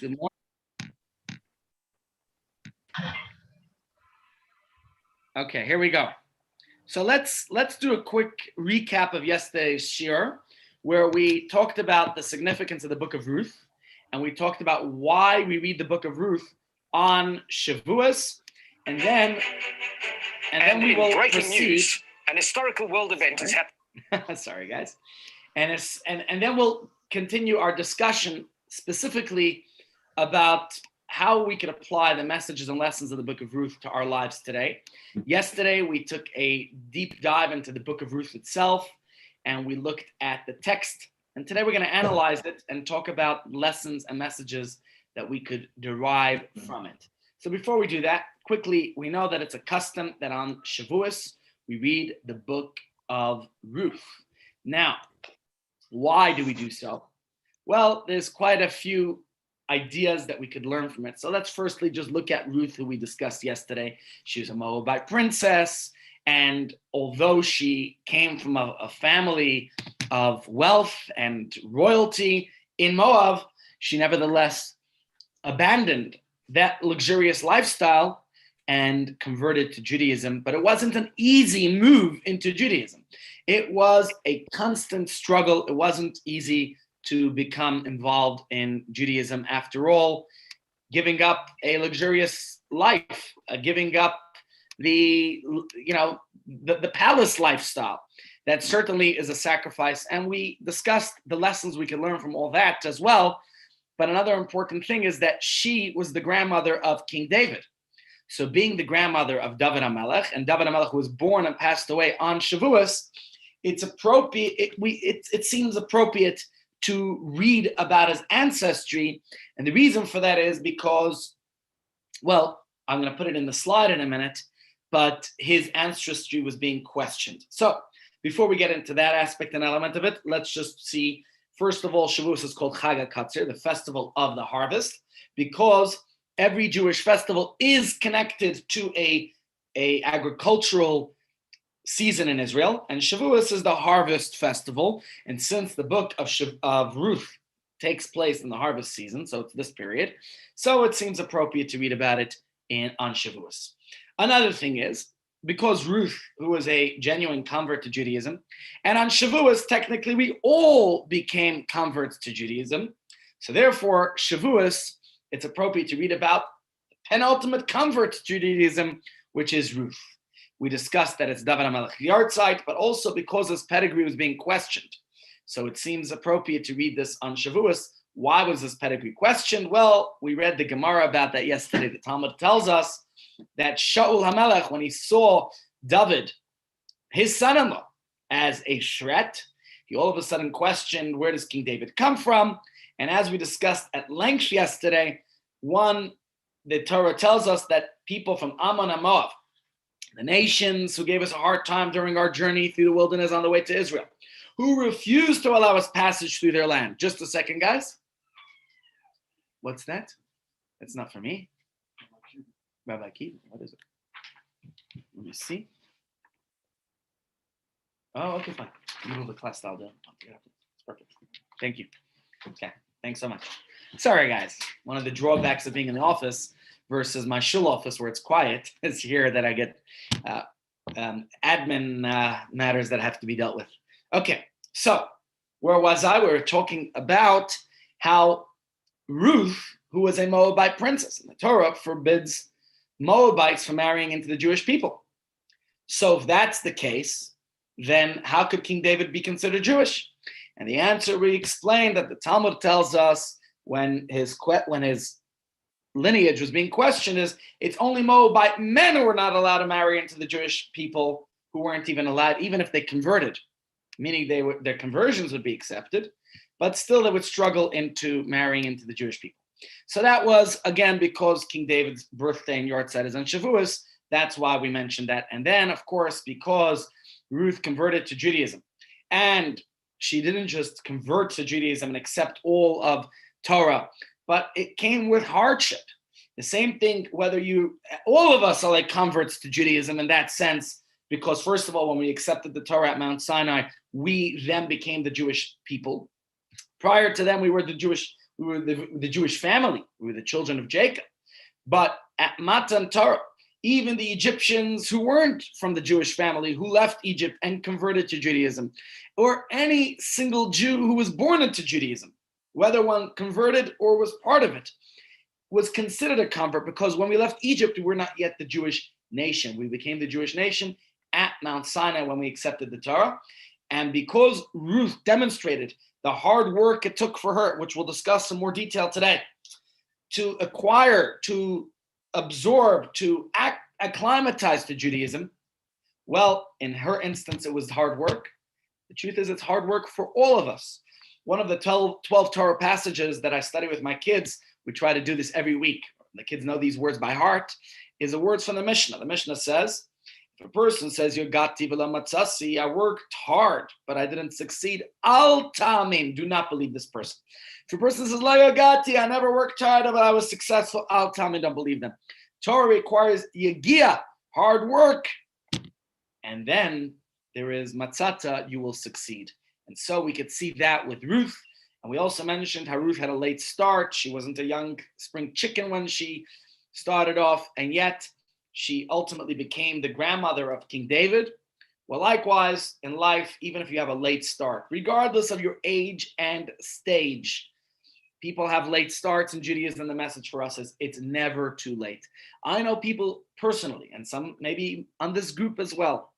Good morning. Okay, here we go. So let's do a quick recap of yesterday's shiur, where we talked about the significance of the book of Ruth, and we talked about why we read the book of Ruth on Shavuos, and then we will breaking proceed. News, an historical world event is happening. Sorry, guys, and then we'll continue our discussion specifically about how we could apply the messages and lessons of the book of Ruth to our lives today. Yesterday, we took a deep dive into the book of Ruth itself, and we looked at the text. And today we're going to analyze it and talk about lessons and messages that we could derive from it. So before we do that, quickly, we know that it's a custom that on Shavuos, we read the book of Ruth. Now, why do we do so? Well, there's quite a few ideas that we could learn from it. So let's firstly just look at Ruth, who we discussed yesterday. She was a Moabite princess, and although she came from a family of wealth and royalty in Moab, she nevertheless abandoned that luxurious lifestyle and converted to Judaism. But it wasn't an easy move into Judaism. It was a constant struggle. It wasn't easy to become involved in Judaism. After all, giving up a luxurious life, giving up the palace lifestyle, that certainly is a sacrifice. And we discussed the lessons we can learn from all that as well. But another important thing is that she was the grandmother of King David. So being the grandmother of David HaMelech, and David HaMelech was born and passed away on Shavuos, it's appropriate. It seems appropriate to read about his ancestry. And the reason for that is because, well, I'm going to put it in the slide in a minute, but his ancestry was being questioned. So before we get into that aspect and element of it, let's just see, first of all, Shavuos is called Chag HaKatzir, the festival of the harvest, because every Jewish festival is connected to a agricultural season in Israel, and Shavuos is the harvest festival. And since the book of Ruth takes place in the harvest season, so it's this period, so it seems appropriate to read about it on Shavuos. Another thing is, because Ruth, who was a genuine convert to Judaism, and on Shavuos, technically we all became converts to Judaism, so therefore Shavuos, it's appropriate to read about the penultimate convert to Judaism, which is Ruth. We discussed that it's David HaMelech Yartzeit, but also because his pedigree was being questioned. So it seems appropriate to read this on Shavuos. Why was his pedigree questioned? Well, we read the Gemara about that yesterday. The Talmud tells us that Shaul HaMelech, when he saw David, his son-in-law, as a threat, he all of a sudden questioned, where does King David come from? And as we discussed at length yesterday, the Torah tells us that people from Ammon and Moab, the nations who gave us a hard time during our journey through the wilderness on the way to Israel, who refused to allow us passage through their land. Just a second, guys. What's that? That's not for me. Rabbi Kievman, what is it? Let me see. Oh, okay, fine. Middle of the class style down. It's perfect. Thank you. Okay, thanks so much. Sorry, guys. One of the drawbacks of being in the office versus my shul office where it's quiet is here that I get admin matters that have to be dealt with. Okay, so where was I? We were talking about how Ruth, who was a Moabite princess, and the Torah forbids Moabites from marrying into the Jewish people. So if that's the case, then how could King David be considered Jewish? And the answer we explained that the Talmud tells us when his lineage was being questioned is it's only Moabite men who were not allowed to marry into the Jewish people, who weren't even allowed, even if they converted, meaning their conversions would be accepted, but still they would struggle into marrying into the Jewish people. So that was, again, because King David's birthday in Yartzeit is on Shavuos. That's why we mentioned that. And then, of course, because Ruth converted to Judaism, and she didn't just convert to Judaism and accept all of Torah, but it came with hardship. The same thing, all of us are like converts to Judaism in that sense, because first of all, when we accepted the Torah at Mount Sinai, we then became the Jewish people. Prior to them, we We were the Jewish family. We were the children of Jacob. But at Matan Torah, even the Egyptians who weren't from the Jewish family, who left Egypt and converted to Judaism, or any single Jew who was born into Judaism, whether one converted or was part of it, was considered a convert, because when we left Egypt, we were not yet the Jewish nation. We became the Jewish nation at Mount Sinai when we accepted the Torah. And because Ruth demonstrated the hard work it took for her, which we'll discuss in more detail today, to acquire, to absorb, to acclimatize to Judaism, well, in her instance, it was hard work. The truth is, it's hard work for all of us. One of the 12 Torah passages that I study with my kids, we try to do this every week. The kids know these words by heart, is the words from the Mishnah. The Mishnah says, if a person says, Yogati v'la matzasi, I worked hard, but I didn't succeed, al ta'amin, do not believe this person. If a person says, La Yogati, I never worked hard, but I was successful, al ta'amin, don't believe them. Torah requires yagia, hard work. And then there is matzata, you will succeed. And so we could see that with Ruth. And we also mentioned how Ruth had a late start. She wasn't a young spring chicken when she started off, and yet she ultimately became the grandmother of King David. Well, likewise, in life, even if you have a late start, regardless of your age and stage, people have late starts in Judaism. The message for us is it's never too late. I know people personally, and some maybe on this group as well,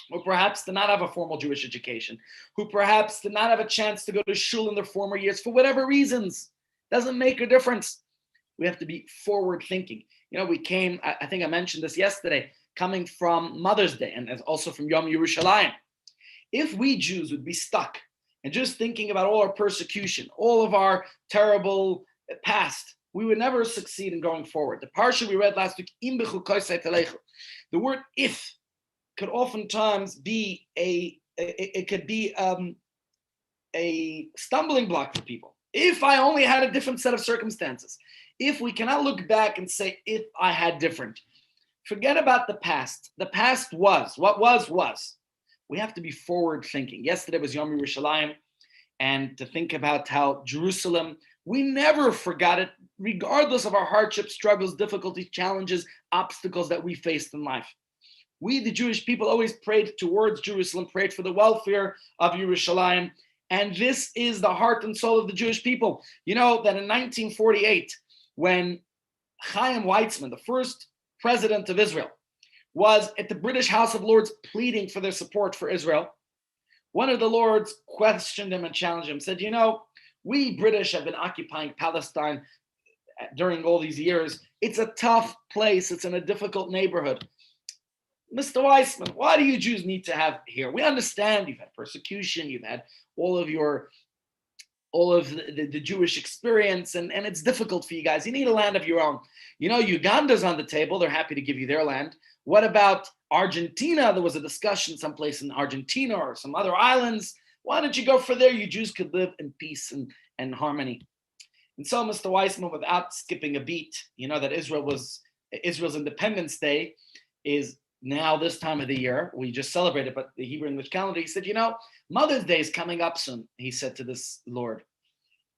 who perhaps did not have a formal Jewish education, who perhaps did not have a chance to go to shul in their former years for whatever reasons. Doesn't make a difference. We have to be forward thinking. You know, we came, I think I mentioned this yesterday, coming from Mother's Day and also from Yom Yerushalayim. If we Jews would be stuck and just thinking about all our persecution, all of our terrible past, we would never succeed in going forward. The parsha we read last week, the word if could oftentimes be a stumbling block for people. If I only had a different set of circumstances, if we cannot look back and say, if I had different, forget about the past. The past was, what was. We have to be forward thinking. Yesterday was Yom Yerushalayim, and to think about how Jerusalem, we never forgot it, regardless of our hardships, struggles, difficulties, challenges, obstacles that we faced in life. We, the Jewish people, always prayed towards Jerusalem, prayed for the welfare of Yerushalayim. And this is the heart and soul of the Jewish people. You know that in 1948, when Chaim Weizmann, the first president of Israel, was at the British House of Lords pleading for their support for Israel, one of the lords questioned him and challenged him, said, you know, we British have been occupying Palestine during all these years. It's a tough place. It's in a difficult neighborhood. Mr. Weizmann, why do you Jews need to have here? We understand you've had persecution, you've had all of the Jewish experience, and it's difficult for you guys. You need a land of your own. You know, Uganda's on the table. They're happy to give you their land. What about Argentina? There was a discussion someplace in Argentina or some other islands. Why don't you go for there? You Jews could live in peace and harmony. And so Mr. Weizmann, without skipping a beat, you know that Israel's Independence Day is now this time of the year. We just celebrated, but the Hebrew English calendar, he said, you know, Mother's Day is coming up soon, he said to this Lord.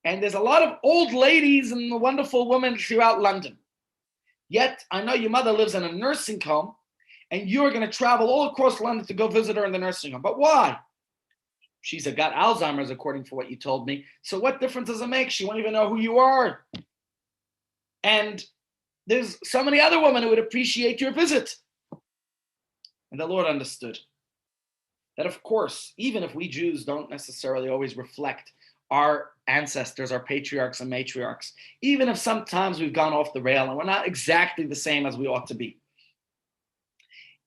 And there's a lot of old ladies and wonderful women throughout London. Yet, I know your mother lives in a nursing home, and you're going to travel all across London to go visit her in the nursing home. But why? She's got Alzheimer's, according to what you told me. So what difference does it make? She won't even know who you are. And there's so many other women who would appreciate your visit. And the Lord understood that, of course, even if we Jews don't necessarily always reflect our ancestors, our patriarchs and matriarchs, even if sometimes we've gone off the rail and we're not exactly the same as we ought to be,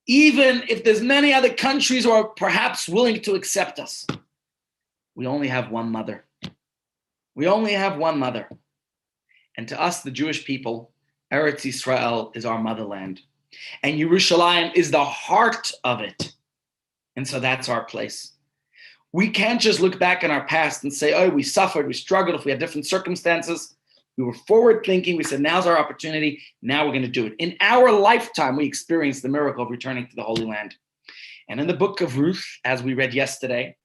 even if there's many other countries who are perhaps willing to accept us, we only have one mother. We only have one mother. And to us, the Jewish people, Eretz Yisrael is our motherland. And Yerushalayim is the heart of it. And so that's our place. We can't just look back in our past and say, oh, we suffered, we struggled, if we had different circumstances. We were forward thinking. We said, now's our opportunity. Now we're going to do it. In our lifetime, we experienced the miracle of returning to the Holy Land. And in the book of Ruth, as we read yesterday,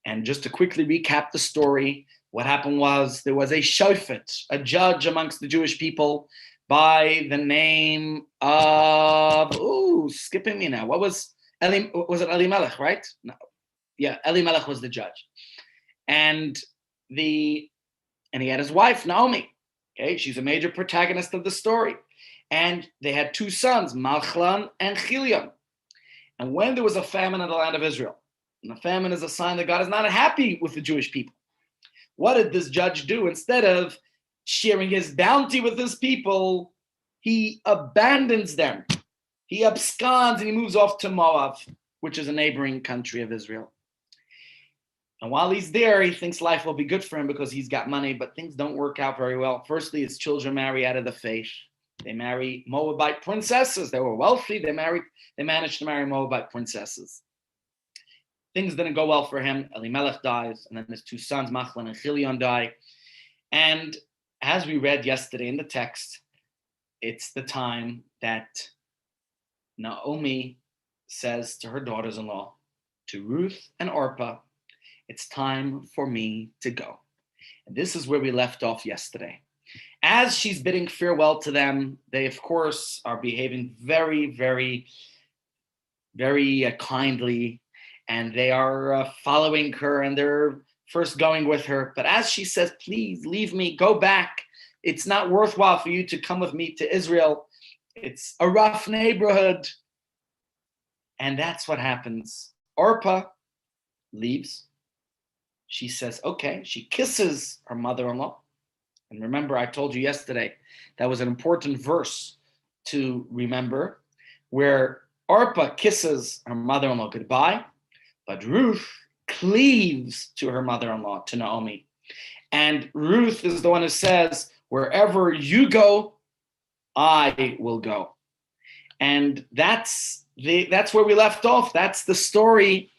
and just to quickly recap the story, What happened was there was a shofet, a judge amongst the Jewish people by the name of, skipping me now. What was it Elimelech, right? No. Yeah, Elimelech was the judge. And he had his wife, Naomi. Okay, she's a major protagonist of the story. And they had two sons, Malchlan and Chilion. And when there was a famine in the land of Israel, and the famine is a sign that God is not happy with the Jewish people, what did this judge do? Instead of sharing his bounty with his people, he abandons them. He absconds and he moves off to Moab, which is a neighboring country of Israel. And while he's there, he thinks life will be good for him because he's got money, but things don't work out very well. Firstly, his children marry out of the faith. They marry Moabite princesses. They were wealthy. They managed to marry Moabite princesses. Things didn't go well for him. Elimelech dies, and then his two sons, Machlon and Chilion, die. And as we read yesterday in the text, it's the time that Naomi says to her daughters-in-law, to Ruth and Orpah, it's time for me to go. And this is where we left off yesterday. As she's bidding farewell to them, they, of course, are behaving very, very, very kindly, and they are following her, and they're first going with her. But as she says, please leave me, go back. It's not worthwhile for you to come with me to Israel. It's a rough neighborhood. And that's what happens. Orpah leaves. She says, okay. She kisses her mother-in-law. And remember, I told you yesterday, that was an important verse to remember, where Orpah kisses her mother-in-law goodbye, but Ruth cleaves to her mother-in-law, to Naomi. And Ruth is the one who says, wherever you go, I will go. And that's where we left off. That's the story.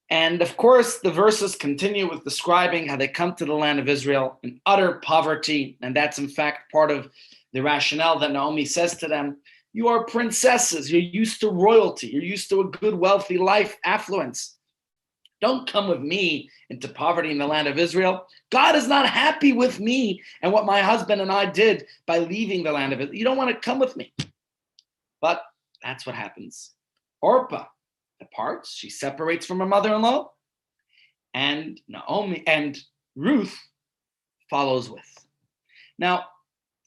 And of course, the verses continue with describing how they come to the land of Israel in utter poverty. And that's in fact part of the rationale that Naomi says to them. You are princesses. You're used to royalty. You're used to a good, wealthy life, affluence. Don't come with me into poverty in the land of Israel. God is not happy with me and what my husband and I did by leaving the land of Israel. You don't want to come with me. But that's what happens. Orpah departs. She separates from her mother-in-law. And Naomi and Ruth follows with. Now,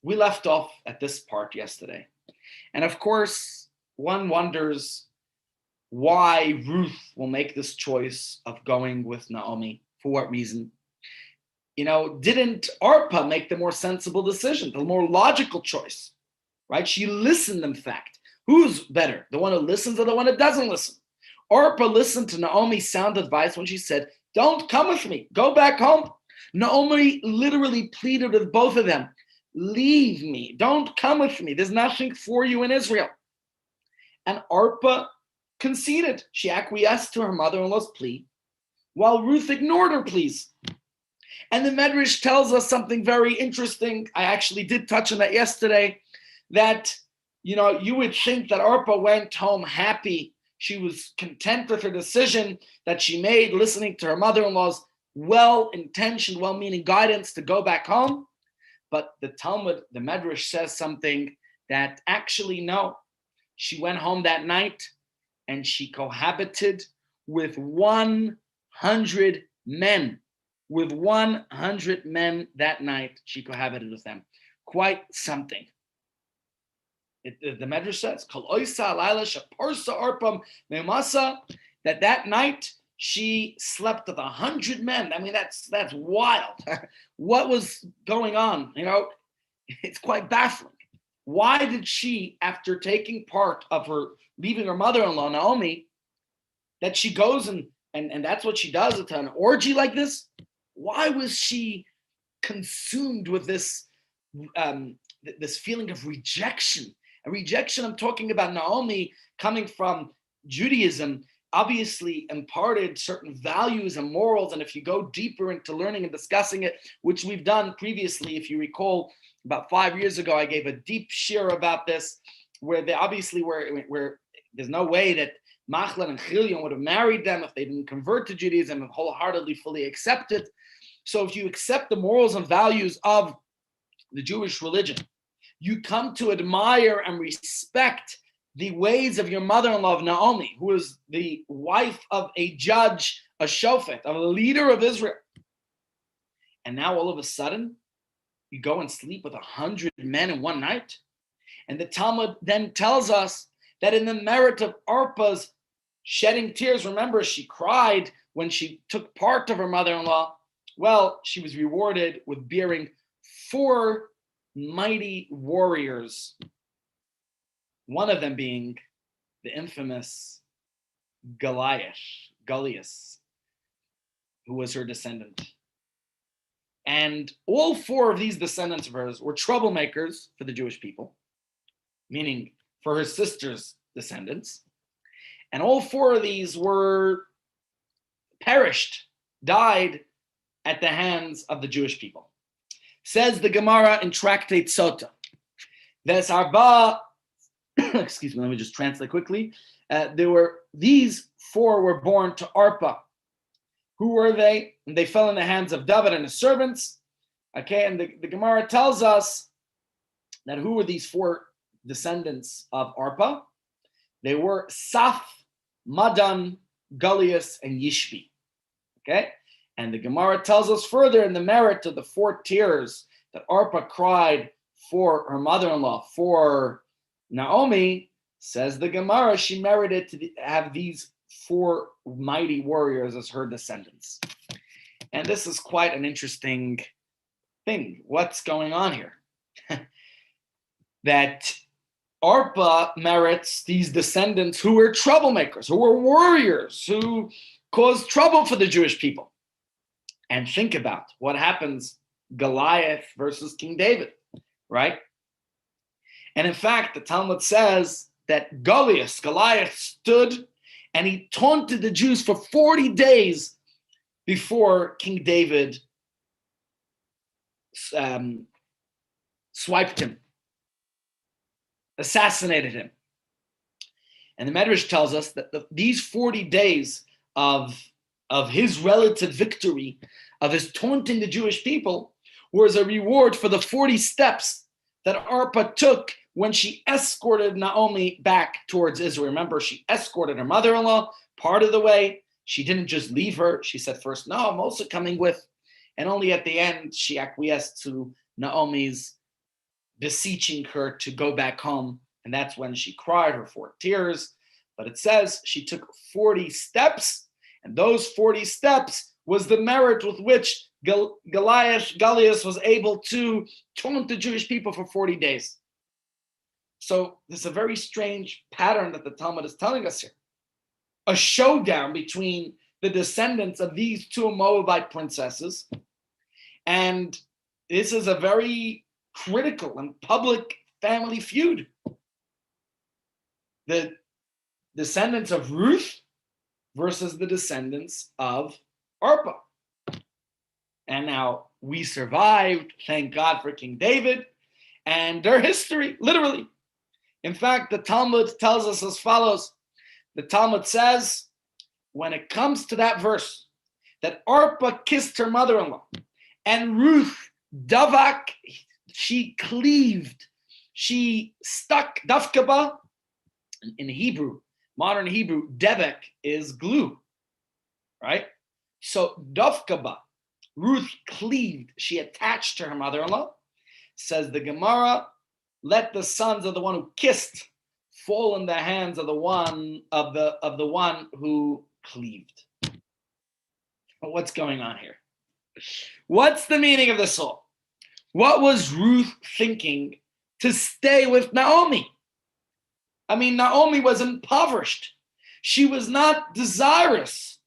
we left off at this part yesterday. And of course, one wonders why Ruth will make this choice of going with Naomi. For what reason? Didn't Orpah make the more sensible decision, the more logical choice, right? She listened, in fact. Who's better, the one who listens or the one who doesn't listen? Orpah listened to Naomi's sound advice when she said, don't come with me, go back home. Naomi literally pleaded with both of them, leave me, don't come with me. There's nothing for you in Israel. And Orpah conceded. She acquiesced to her mother-in-law's plea, while Ruth ignored her pleas. And the Medrash tells us something very interesting. I actually did touch on that yesterday, that, you would think that Orpah went home happy. She was content with her decision that she made, listening to her mother-in-law's well-intentioned, well-meaning guidance to go back home. But the Talmud, the Medrash says something that actually, no. She went home that night and she cohabited with 100 men. With 100 men that night, she cohabited with them. Quite something. The Medrash says, that night she slept with 100 men. I mean, that's wild. What was going on? It's quite baffling. Why did she, after taking part of her leaving her mother-in-law, Naomi, that she goes and that's what she does, it's an orgy like this? Why was she consumed with this this feeling of rejection? A rejection, I'm talking about Naomi coming from Judaism, obviously imparted certain values and morals. And if you go deeper into learning and discussing it, which we've done previously, if you recall, about 5 years ago, I gave a deep shir about this, where they obviously where there's no way that Machlon and Chilion would have married them if they didn't convert to Judaism and wholeheartedly, fully accept it. So if you accept the morals and values of the Jewish religion, you come to admire and respect the ways of your mother-in-law, Naomi, who is the wife of a judge, a shofet, of a leader of Israel. And now all of a sudden, you go and sleep with 100 men in one night. And the Talmud then tells us that in the merit of Orpah's shedding tears, remember, she cried when she took part of her mother-in-law. Well, she was rewarded with bearing 4 mighty warriors, one of them being the infamous Goliath, who was her descendant. And all 4 of these descendants of hers were troublemakers for the Jewish people, meaning for her sister's descendants. And all 4 of these were died at the hands of the Jewish people. Says the Gemara in Tractate Sota, there's Arba, excuse me, let me just translate quickly. These 4 were born to Orpah. Who were they? And they fell in the hands of David and his servants. Okay, and the Gemara tells us that who were these 4 descendants of Orpah? They were Saf, Madan, Goliath, and Yishbi. Okay, and the Gemara tells us further in the merit of the 4 tears that Orpah cried for her mother-in-law, for Naomi, says the Gemara, she merited to have these 4 mighty warriors as her descendants. And this is quite an interesting thing. What's going on here? That Orpah merits these descendants who were troublemakers, who were warriors, who caused trouble for the Jewish people. And think about what happens, Goliath versus King David, right? And in fact, the Talmud says that Goliath stood and he taunted the Jews for 40 days before King David swiped him, assassinated him. And the Medrash tells us that these 40 days of his relative victory, of his taunting the Jewish people, was a reward for the 40 steps that Orpah took when she escorted Naomi back towards Israel. Remember, she escorted her mother-in-law part of the way. She didn't just leave her. She said first, no, I'm also coming with. And only at the end, she acquiesced to Naomi's beseeching her to go back home. And that's when she cried her 4 tears. But it says she took 40 steps. And those 40 steps was the merit with which Goliath was able to taunt the Jewish people for 40 days. So there's a very strange pattern that the Talmud is telling us here. A showdown between the descendants of these 2 Moabite princesses. And this is a very critical and public family feud. The descendants of Ruth versus the descendants of Orpah. And now we survived, thank God for King David, and their history, literally. In fact, the Talmud tells us as follows. The Talmud says, when it comes to that verse, that Orpah kissed her mother-in-law, and Ruth, davak, she cleaved, she stuck, dafkaba, in Hebrew, modern Hebrew, devek is glue, right? So dafkaba, Ruth cleaved, she attached to her mother-in-law. Says the Gemara, let the sons of the one who kissed fall in the hands of the one who cleaved. What's going on here? What's the meaning of this all? What was Ruth thinking to stay with Naomi? I mean, Naomi was impoverished. She was not desirous.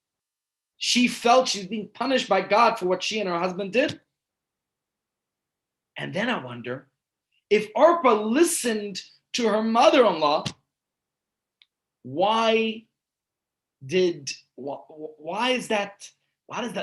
She felt she's being punished by God for what she and her husband did. And then I wonder, if Orpah listened to her mother-in-law, why does that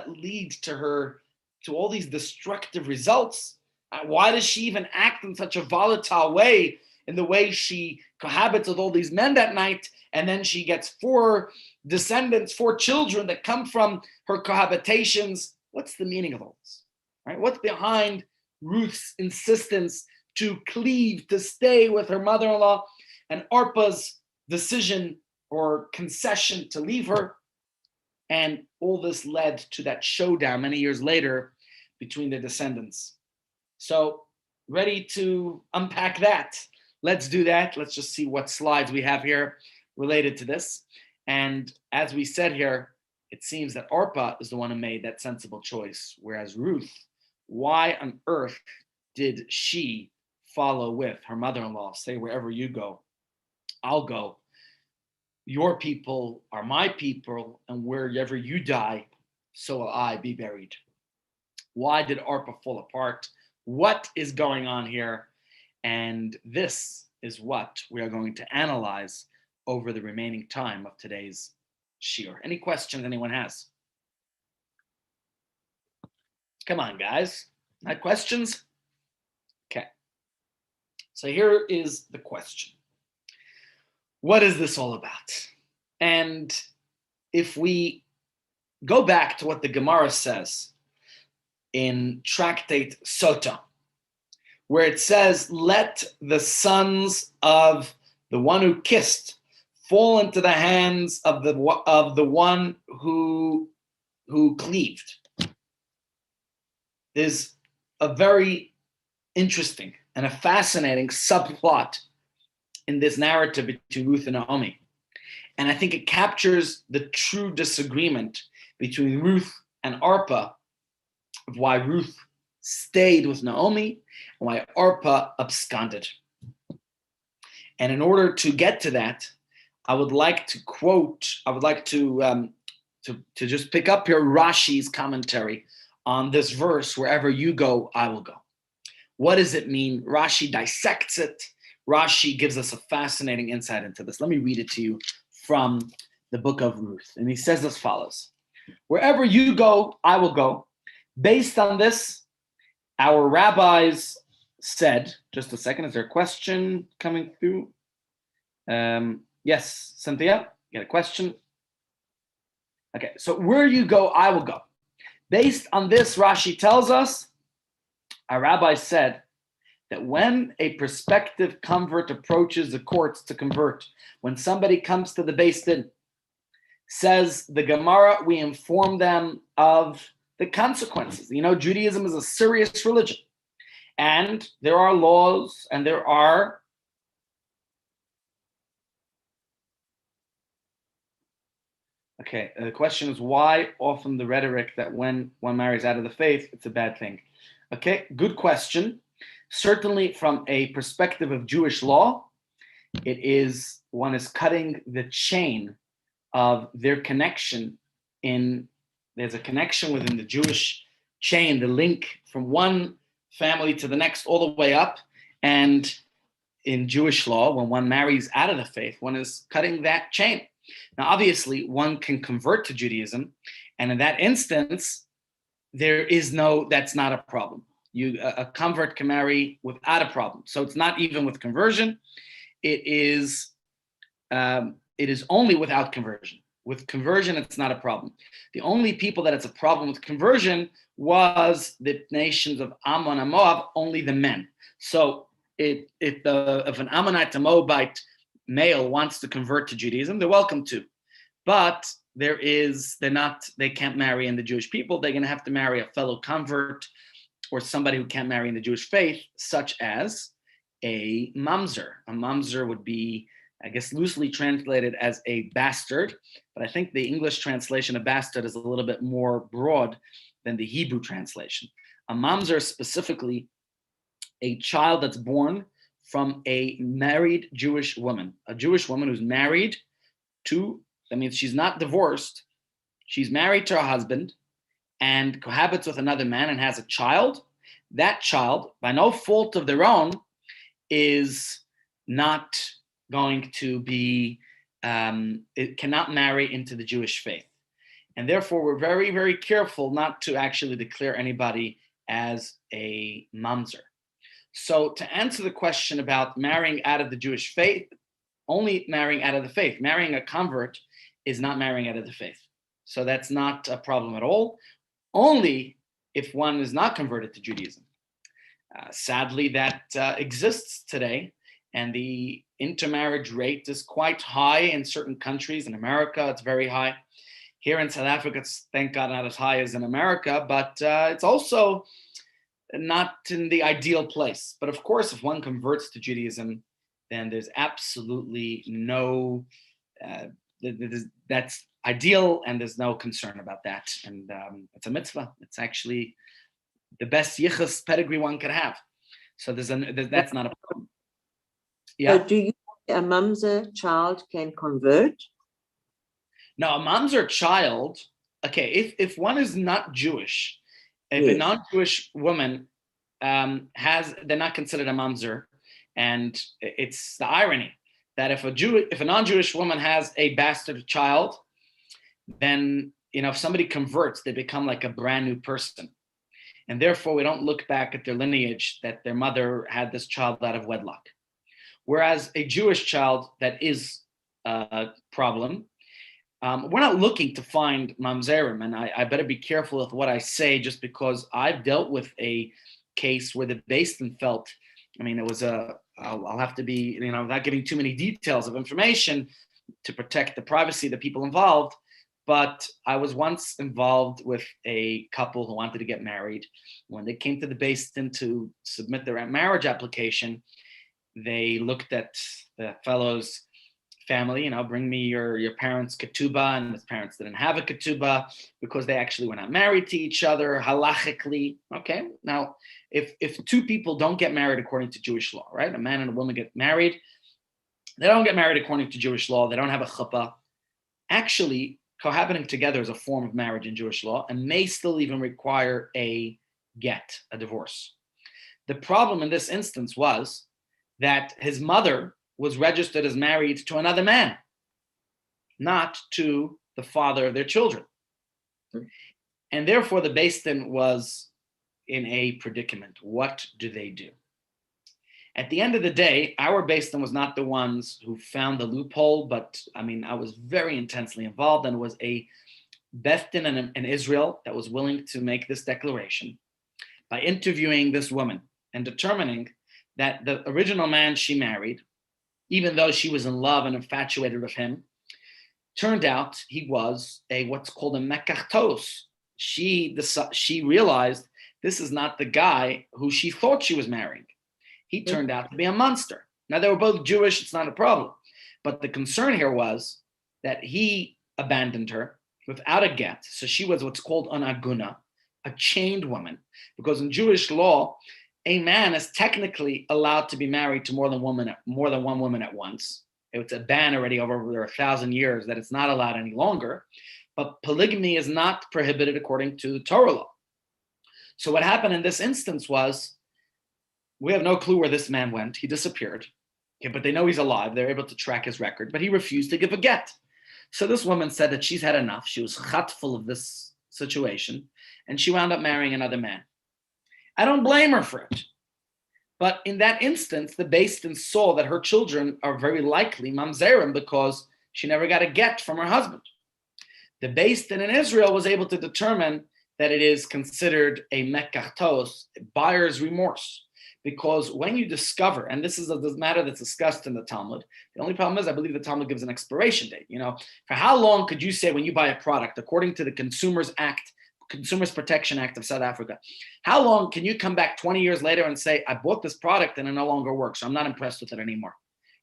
lead to all these destructive results? Why does she even act in such a volatile way, in the way she cohabits with all these men that night, and then she gets 4 descendants, 4 children that come from her cohabitations? What's the meaning of all this? Right? What's behind Ruth's insistence to cleave, to stay with her mother-in-law, and Orpah's decision or concession to leave her? And all this led to that showdown many years later between the descendants. So, ready to unpack that? Let's do that. Let's just see what slides we have here related to this. And as we said here, it seems that Orpah is the one who made that sensible choice, whereas Ruth, why on earth did she follow with her mother-in-law, say, wherever you go, I'll go. Your people are my people, and wherever you die, so will I be buried. Why did Orpah fall apart? What is going on here? And this is what we are going to analyze over the remaining time of today's shiur. Any questions anyone has? Come on, guys. Not questions? Okay. So here is the question. What is this all about? And if we go back to what the Gemara says in Tractate Sota, where it says, let the sons of the one who kissed fall into the hands of the one who cleaved. There's a very interesting and a fascinating subplot in this narrative between Ruth and Naomi. And I think it captures the true disagreement between Ruth and Orpah of why Ruth stayed with Naomi and why Orpah absconded. And in order to get to that, I would like to just pick up here Rashi's commentary on this verse, wherever you go, I will go. What does it mean? Rashi dissects it. Rashi gives us a fascinating insight into this. Let me read it to you from the book of Ruth. And he says as follows: wherever you go, I will go. Based on this, our rabbis said, just a second, is there a question coming through? Yes, Cynthia, you got a question? Okay, so where you go, I will go. Based on this, Rashi tells us, our rabbis said that when a prospective convert approaches the courts to convert, when somebody comes to the Beis Din, says the Gemara, we inform them of the consequences. You know, Judaism is a serious religion, and there are laws, and there are the question is why often the rhetoric that when one marries out of the faith, it's a bad thing. Okay, good question. Certainly from a perspective of Jewish law, one is cutting the chain of their connection there's a connection within the Jewish chain, the link from one family to the next all the way up. And in Jewish law, when one marries out of the faith, one is cutting that chain. Now, obviously, one can convert to Judaism, and in that instance, that's not a problem. A convert can marry without a problem. So it's not even with conversion. It is only without conversion. With conversion, it's not a problem. The only people that it's a problem with conversion was the nations of Ammon and Moab, only the men. So if an Ammonite, a Moabite male wants to convert to Judaism, they're welcome to. But they can't marry in the Jewish people. They're going to have to marry a fellow convert or somebody who can't marry in the Jewish faith, such as a mamzer. A mamzer would be, I guess, loosely translated as a bastard, but I think the English translation of bastard is a little bit more broad than the Hebrew translation. A mamzer is specifically a child that's born from a married Jewish woman, a Jewish woman who's married to, that means she's not divorced, she's married to her husband and cohabits with another man and has a child. That child, by no fault of their own, is not going to be, it cannot marry into the Jewish faith. And therefore, we're very, very careful not to actually declare anybody as a mamzer. So to answer the question about marrying out of the Jewish faith, only marrying out of the faith, marrying a convert is not marrying out of the faith. So that's not a problem at all. only if one is not converted to Judaism. Sadly, that exists today, and the intermarriage rate is quite high in certain countries. In America, it's very high. Here in South Africa, it's, thank God, not as high as in America, but it's also not in the ideal place. But of course, if one converts to Judaism, then there's absolutely no, that's ideal, and there's no concern about that. And it's a mitzvah. It's actually the best yichus pedigree one could have. So that's not a problem. Yeah. So do you think a mamzer child can convert? Now, a mamzer child, okay, if one is not Jewish, if Yes. a non-Jewish woman they're not considered a mamzer, and it's the irony that if a non-Jewish woman has a bastard child, then if somebody converts, they become like a brand new person. And therefore, we don't look back at their lineage that their mother had this child out of wedlock. Whereas a Jewish child, that is a problem. We're not looking to find mamzerim, and I better be careful with what I say, just because I've dealt with a case where the Beis Din felt, it was I'll have to be, without giving too many details of information to protect the privacy of the people involved. But I was once involved with a couple who wanted to get married. When they came to the Beis Din to submit their marriage application, they looked at the fellow's family, bring me your parents' ketubah, and his parents didn't have a ketubah because they actually were not married to each other halachically. Okay, now if two people don't get married according to Jewish law, right? A man and a woman get married, they don't get married according to Jewish law. They don't have a chuppah. Actually, cohabiting together is a form of marriage in Jewish law and may still even require a get, a divorce. The problem in this instance was that his mother was registered as married to another man, not to the father of their children. And therefore, the Beis Din was in a predicament. What do they do? At the end of the day, our Beis Din was not the ones who found the loophole, but I was very intensely involved, and it was a Beis Din in Israel that was willing to make this declaration by interviewing this woman and determining that the original man she married, even though she was in love and infatuated with him, turned out he was what's called a mekachtos. She realized this is not the guy who she thought she was marrying. He turned out to be a monster. Now, they were both Jewish, it's not a problem. But the concern here was that he abandoned her without a get. So she was what's called an aguna, a chained woman, because in Jewish law, a man is technically allowed to be married to more than one woman at once. It's a ban already over 1,000 years that it's not allowed any longer. But polygamy is not prohibited according to the Torah law. So what happened in this instance was, we have no clue where this man went. He disappeared. Okay, but they know he's alive. They're able to track his record, but he refused to give a get. So this woman said that she's had enough. She was chatful of this situation, and she wound up marrying another man. I don't blame her for it. But in that instance, the Beis Din saw that her children are very likely mamzerim because she never got a get from her husband. The Beis Din in Israel was able to determine that it is considered a mekachtos, buyer's remorse. Because when you discover, and this is a matter that's discussed in the Talmud, the only problem is I believe the Talmud gives an expiration date. For how long could you say when you buy a product, according to the Consumers Protection Act of South Africa, how long can you come back 20 years later and say, I bought this product and it no longer works, so I'm not impressed with it anymore?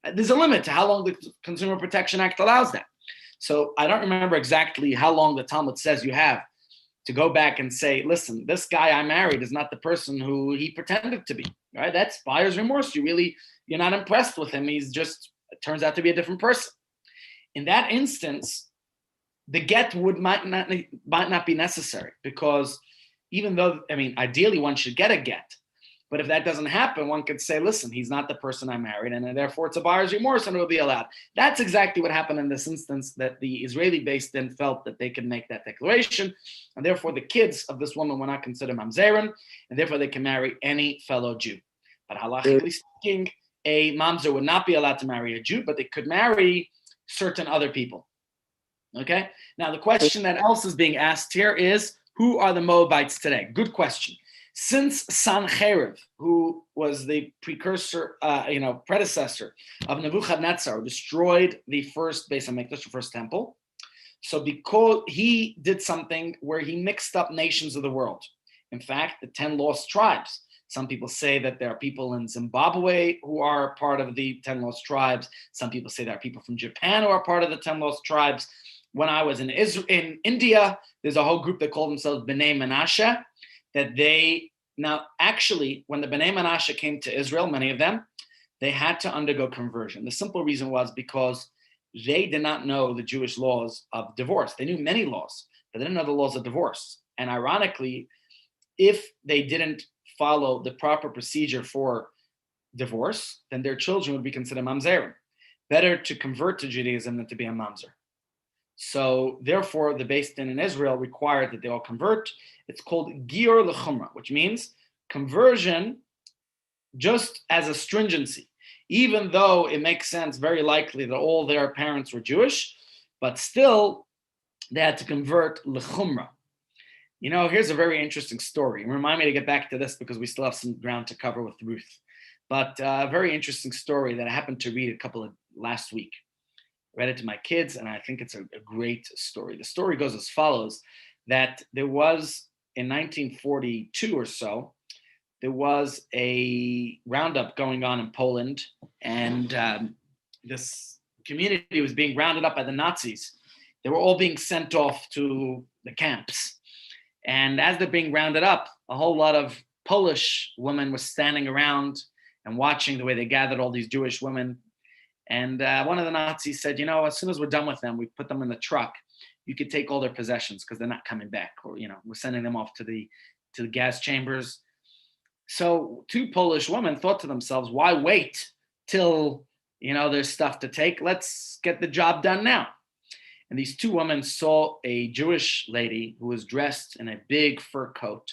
There's a limit to how long the Consumer Protection Act allows that. So I don't remember exactly how long the Talmud says you have to go back and say, listen, this guy I married is not the person who he pretended to be, right? That's buyer's remorse. You're not impressed with him. He's just, it turns out to be a different person. In that instance, the get might not be necessary, because even though, ideally one should get a get, but if that doesn't happen, one could say, listen, he's not the person I married, and therefore it's a buyer's remorse and it will be allowed. That's exactly what happened in this instance, that the Israeli Beis Din felt that they could make that declaration, and therefore the kids of this woman were not considered mamzerim, and therefore they can marry any fellow Jew. But halachically speaking, a mamzer would not be allowed to marry a Jew, but they could marry certain other people. Okay? Now the question that else is being asked here is, Who are the Moabites today? Good question. Since Sancherib, who was the predecessor of Nebuchadnezzar, who destroyed the first Beis HaMikdash, the first temple, so because he did something where he mixed up nations of the world. In fact, the 10 lost tribes. Some people say that there are people in Zimbabwe who are part of the 10 lost tribes. Some people say there are people from Japan who are part of the 10 lost tribes. When I was in India, there's a whole group that call themselves B'nai Menashe, that now actually, when the B'nai Menashe came to Israel, many of them, they had to undergo conversion. The simple reason was because they did not know the Jewish laws of divorce. They knew many laws, but they didn't know the laws of divorce. And ironically, if they didn't follow the proper procedure for divorce, then their children would be considered mamzerim. Better to convert to Judaism than to be a mamzer. So therefore, the Beis Din in Israel required that they all convert. It's called Gior L'Chumra, which means conversion just as a stringency. Even though it makes sense, very likely, that all their parents were Jewish, but still they had to convert L'Chumra. Here's a very interesting story. Remind me to get back to this because we still have some ground to cover with Ruth. But a very interesting story that I happened to read last week. I read it to my kids, and I think it's a great story. The story goes as follows, that there was, in 1942 or so, there was a roundup going on in Poland, and this community was being rounded up by the Nazis. They were all being sent off to the camps. And as they're being rounded up, a whole lot of Polish women were standing around and watching the way they gathered all these Jewish women. And one of the Nazis said, as soon as we're done with them, we put them in the truck. You could take all their possessions because they're not coming back. Or, we're sending them off to the gas chambers. So 2 Polish women thought to themselves, why wait till, there's stuff to take? Let's get the job done now. And these 2 women saw a Jewish lady who was dressed in a big fur coat.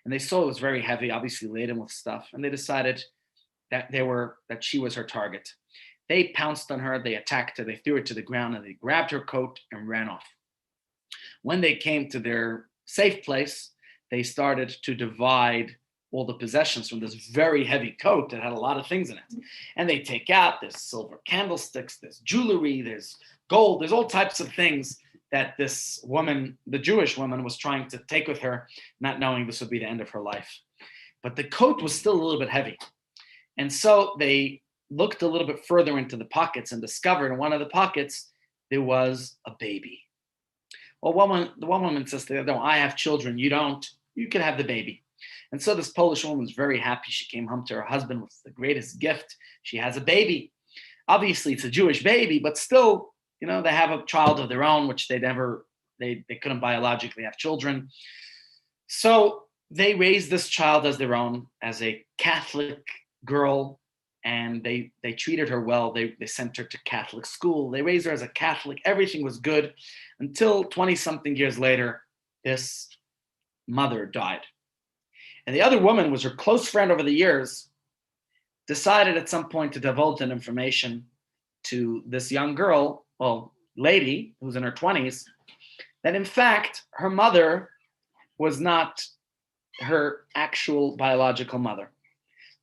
And they saw it was very heavy, obviously laden with stuff. And they decided that she was her target. They pounced on her, they attacked her, they threw her to the ground, and they grabbed her coat and ran off. When they came to their safe place, they started to divide all the possessions from this very heavy coat that had a lot of things in it. And they take out, there's silver candlesticks, there's jewelry, there's gold, there's all types of things that this woman, the Jewish woman, was trying to take with her, not knowing this would be the end of her life. But the coat was still a little bit heavy. And so they looked a little bit further into the pockets and discovered in one of the pockets, there was a baby. Well, the one woman says to the other, no, I have children, you don't, you can have the baby. And so this Polish woman was very happy. She came home to her husband with the greatest gift. She has a baby. Obviously, it's a Jewish baby, but still, they have a child of their own, which they couldn't biologically have children. So they raised this child as their own, as a Catholic girl, and they treated her well. They sent her to Catholic school. They raised her as a Catholic. Everything was good until 20-something years later, this mother died. And the other woman was her close friend over the years, decided at some point to divulge that information to this young girl, lady who's in her 20s, that in fact, her mother was not her actual biological mother.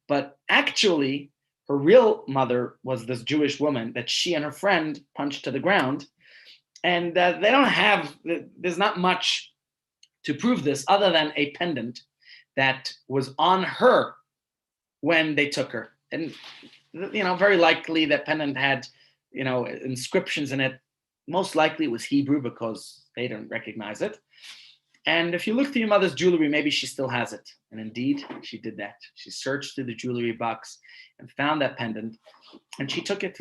But actually, her real mother was this Jewish woman that she and her friend punched to the ground. And there's not much to prove this other than a pendant that was on her when they took her. And, very likely that pendant had, inscriptions in it. Most likely it was Hebrew because they didn't recognize it. And if you look through your mother's jewelry, maybe she still has it. And indeed, she did that. She searched through the jewelry box and found that pendant. And she took it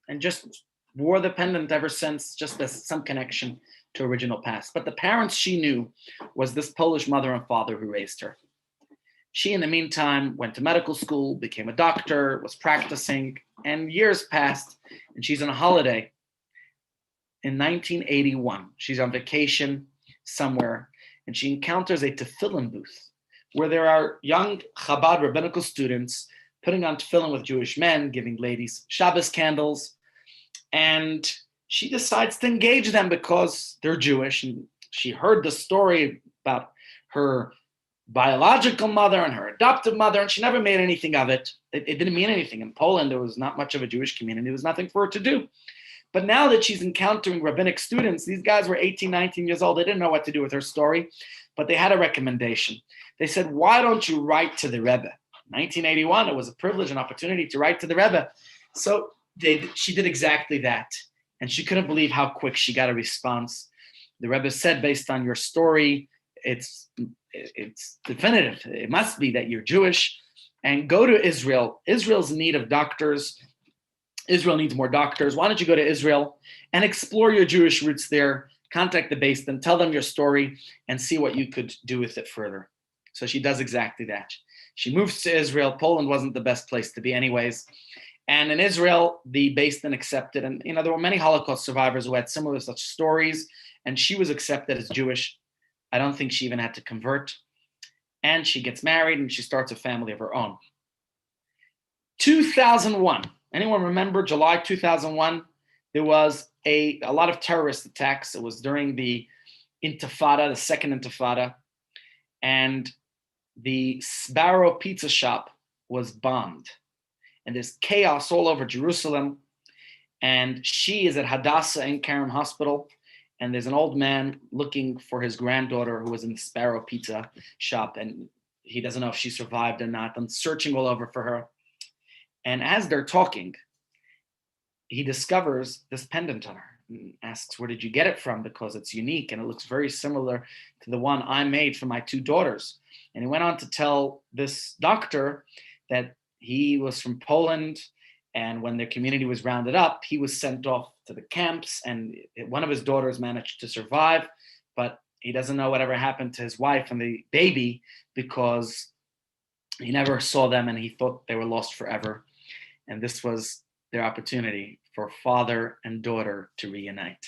and just wore the pendant ever since, just as some connection to original past. But the parents she knew was this Polish mother and father who raised her. She, in the meantime, went to medical school, became a doctor, was practicing, and years passed, and she's on a holiday in 1981. She's on vacation somewhere, and she encounters a tefillin booth where there are young Chabad rabbinical students putting on tefillin with Jewish men, giving ladies Shabbos candles, and she decides to engage them because they're Jewish, and she heard the story about her biological mother and her adoptive mother, and she never made anything of it. It didn't mean anything. In Poland, there was not much of a Jewish community. There was nothing for her to do. But now that she's encountering rabbinic students, these guys were 18, 19 years old. They didn't know what to do with her story, but they had a recommendation. They said, why don't you write to the Rebbe? 1981, it was a privilege and opportunity to write to the Rebbe. So she did exactly that. And she couldn't believe how quick she got a response. The Rebbe said, based on your story, it's definitive. It must be that you're Jewish. And go to Israel. Israel's in need of doctors. Israel needs more doctors. Why don't you go to Israel and explore your Jewish roots there, contact the base, then tell them your story and see what you could do with it further. So she does exactly that. She moves to Israel. Poland wasn't the best place to be anyways. And in Israel, the Beis Din accepted. And, there were many Holocaust survivors who had similar such stories. And she was accepted as Jewish. I don't think she even had to convert. And she gets married and she starts a family of her own. 2001. Anyone remember July 2001? There was a lot of terrorist attacks. It was during the Intifada, the second Intifada. And the Sbarro pizza shop was bombed. And there's chaos all over Jerusalem. And she is at Hadassah in Kerem Hospital. And there's an old man looking for his granddaughter who was in the Sbarro pizza shop. And he doesn't know if she survived or not. I'm searching all over for her. And as they're talking, he discovers this pendant on her and asks, where did you get it from? Because it's unique and it looks very similar to the one I made for my two daughters. And he went on to tell this doctor that he was from Poland. And when their community was rounded up, he was sent off to the camps. And one of his daughters managed to survive. But he doesn't know whatever happened to his wife and the baby because he never saw them and he thought they were lost forever. And this was their opportunity for father and daughter to reunite.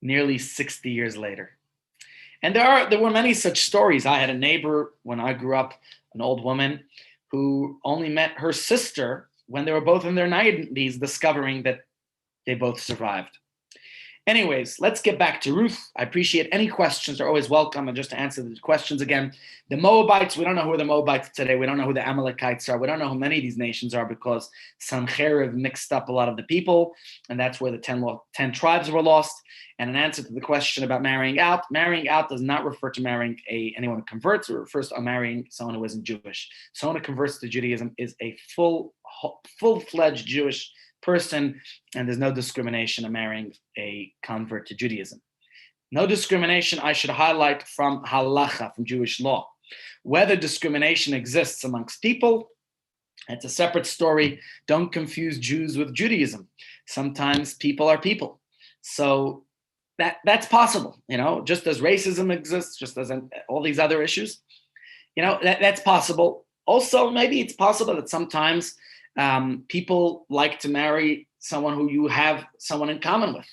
Nearly 60 years later. And there were many such stories. I had a neighbor when I grew up, an old woman who only met her sister when they were both in their 90s, discovering that they both survived. Anyways, let's get back to Ruth. I appreciate any questions. They're always welcome. And just to answer the questions again, the Moabites, we don't know who are the Moabites today. We don't know who the Amalekites are. We don't know who many of these nations are because Sancherib mixed up a lot of the people. And that's where the 10 tribes were lost. And in answer to the question about marrying out does not refer to marrying anyone who converts. It refers to marrying someone who isn't Jewish. Someone who converts to Judaism is a full-fledged Jewish person, and there's no discrimination in marrying a convert to Judaism. No discrimination, I should highlight, from halacha, from Jewish law. Whether discrimination exists amongst people, it's a separate story. Don't confuse Jews with Judaism. Sometimes people are people. So that's possible, just as racism exists, just as all these other issues, that's possible. Also, maybe it's possible that sometimes people like to marry someone who you have someone in common with.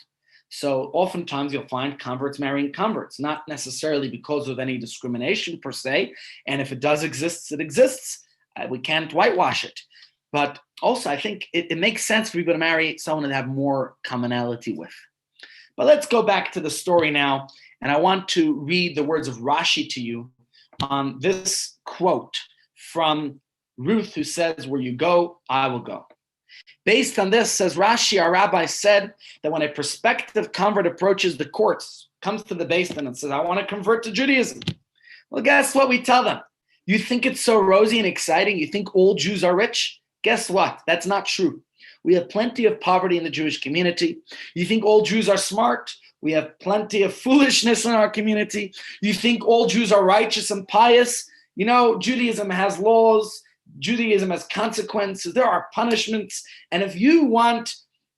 So oftentimes you'll find converts marrying converts, not necessarily because of any discrimination per se. And if it does exist, it exists. We can't whitewash it. But also I think it makes sense for people to marry someone they have more commonality with. But let's go back to the story now. And I want to read the words of Rashi to you on this quote from Ruth, who says, where you go, I will go. Based on this, says Rashi, our rabbi said that when a prospective convert approaches the courts, comes to the Beis Din and says, I want to convert to Judaism. Well, guess what we tell them? You think it's so rosy and exciting? You think all Jews are rich? Guess what? That's not true. We have plenty of poverty in the Jewish community. You think all Jews are smart? We have plenty of foolishness in our community. You think all Jews are righteous and pious? Judaism has laws. Judaism has consequences. There are punishments. And if you want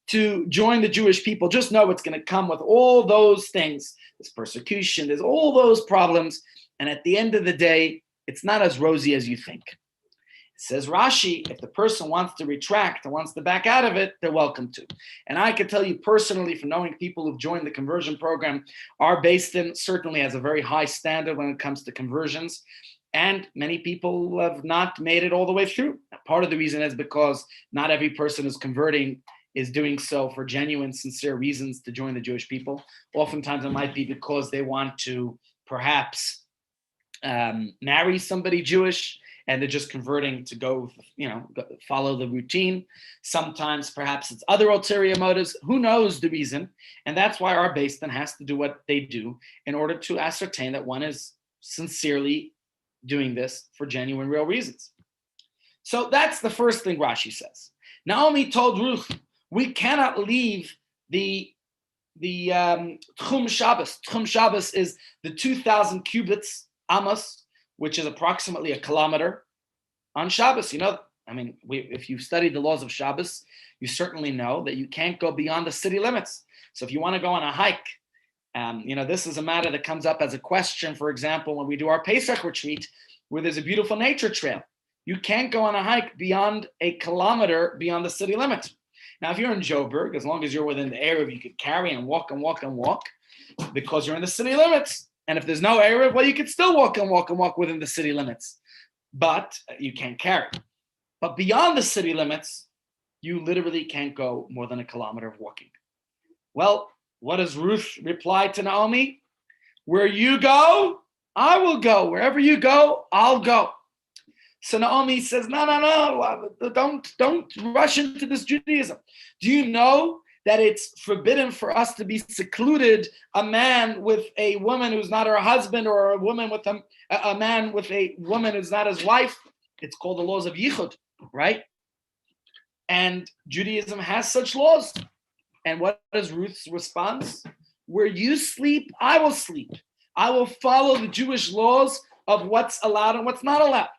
to join the Jewish people, just know it's going to come with all those things. There's persecution. There's all those problems. And at the end of the day, it's not as rosy as you think. It says Rashi, if the person wants to retract and wants to back out of it, they're welcome to. And I can tell you personally, from knowing people who've joined the conversion program, our Beis Din certainly has a very high standard when it comes to conversions. And many people have not made it all the way through. Part of the reason is because not every person who's converting is doing so for genuine, sincere reasons to join the Jewish people. Oftentimes it might be because they want to perhaps marry somebody Jewish and they're just converting to go, follow the routine. Sometimes perhaps it's other ulterior motives. Who knows the reason? And that's why our base then has to do what they do in order to ascertain that one is sincerely doing this for genuine, real reasons. So that's the first thing Rashi says. Naomi told Ruth, we cannot leave the Tchum Shabbos. Tchum Shabbos is the 2,000 cubits, amos, which is approximately a kilometer, on Shabbos. If you've studied the laws of Shabbos, you certainly know that you can't go beyond the city limits. So if you want to go on a hike, this is a matter that comes up as a question, for example, when we do our Pesach retreat, where there's a beautiful nature trail. You can't go on a hike beyond a kilometer beyond the city limit. Now, if you're in Joburg, as long as you're within the area, you could carry and walk and walk and walk because you're in the city limits. And if there's no area, well, you could still walk and walk and walk within the city limits, but you can't carry. But beyond the city limits, you literally can't go more than a kilometer of walking. Well, what does Ruth reply to Naomi? Where you go, I will go. Wherever you go, I'll go. So Naomi says, no, don't rush into this Judaism. Do you know that it's forbidden for us to be secluded, a man with a woman who's not her husband, or a woman with a man with a woman who's not his wife? It's called the laws of Yichud, right? And Judaism has such laws. And what is Ruth's response? Where you sleep, I will sleep. I will follow the Jewish laws of what's allowed and what's not allowed.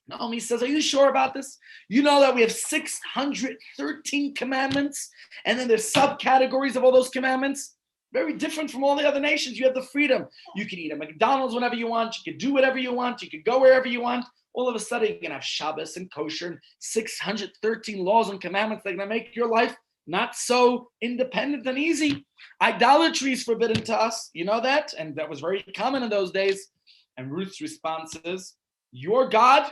Naomi says, are you sure about this? You know that we have 613 commandments, and then there's subcategories of all those commandments. Very different from all the other nations. You have the freedom. You can eat at McDonald's whenever you want. You can do whatever you want. You can go wherever you want. All of a sudden, you can have Shabbos and kosher and 613 laws and commandments that are going to make your life not so independent and easy. Idolatry is forbidden to us. You know that? And that was very common in those days. And Ruth's response is, your God...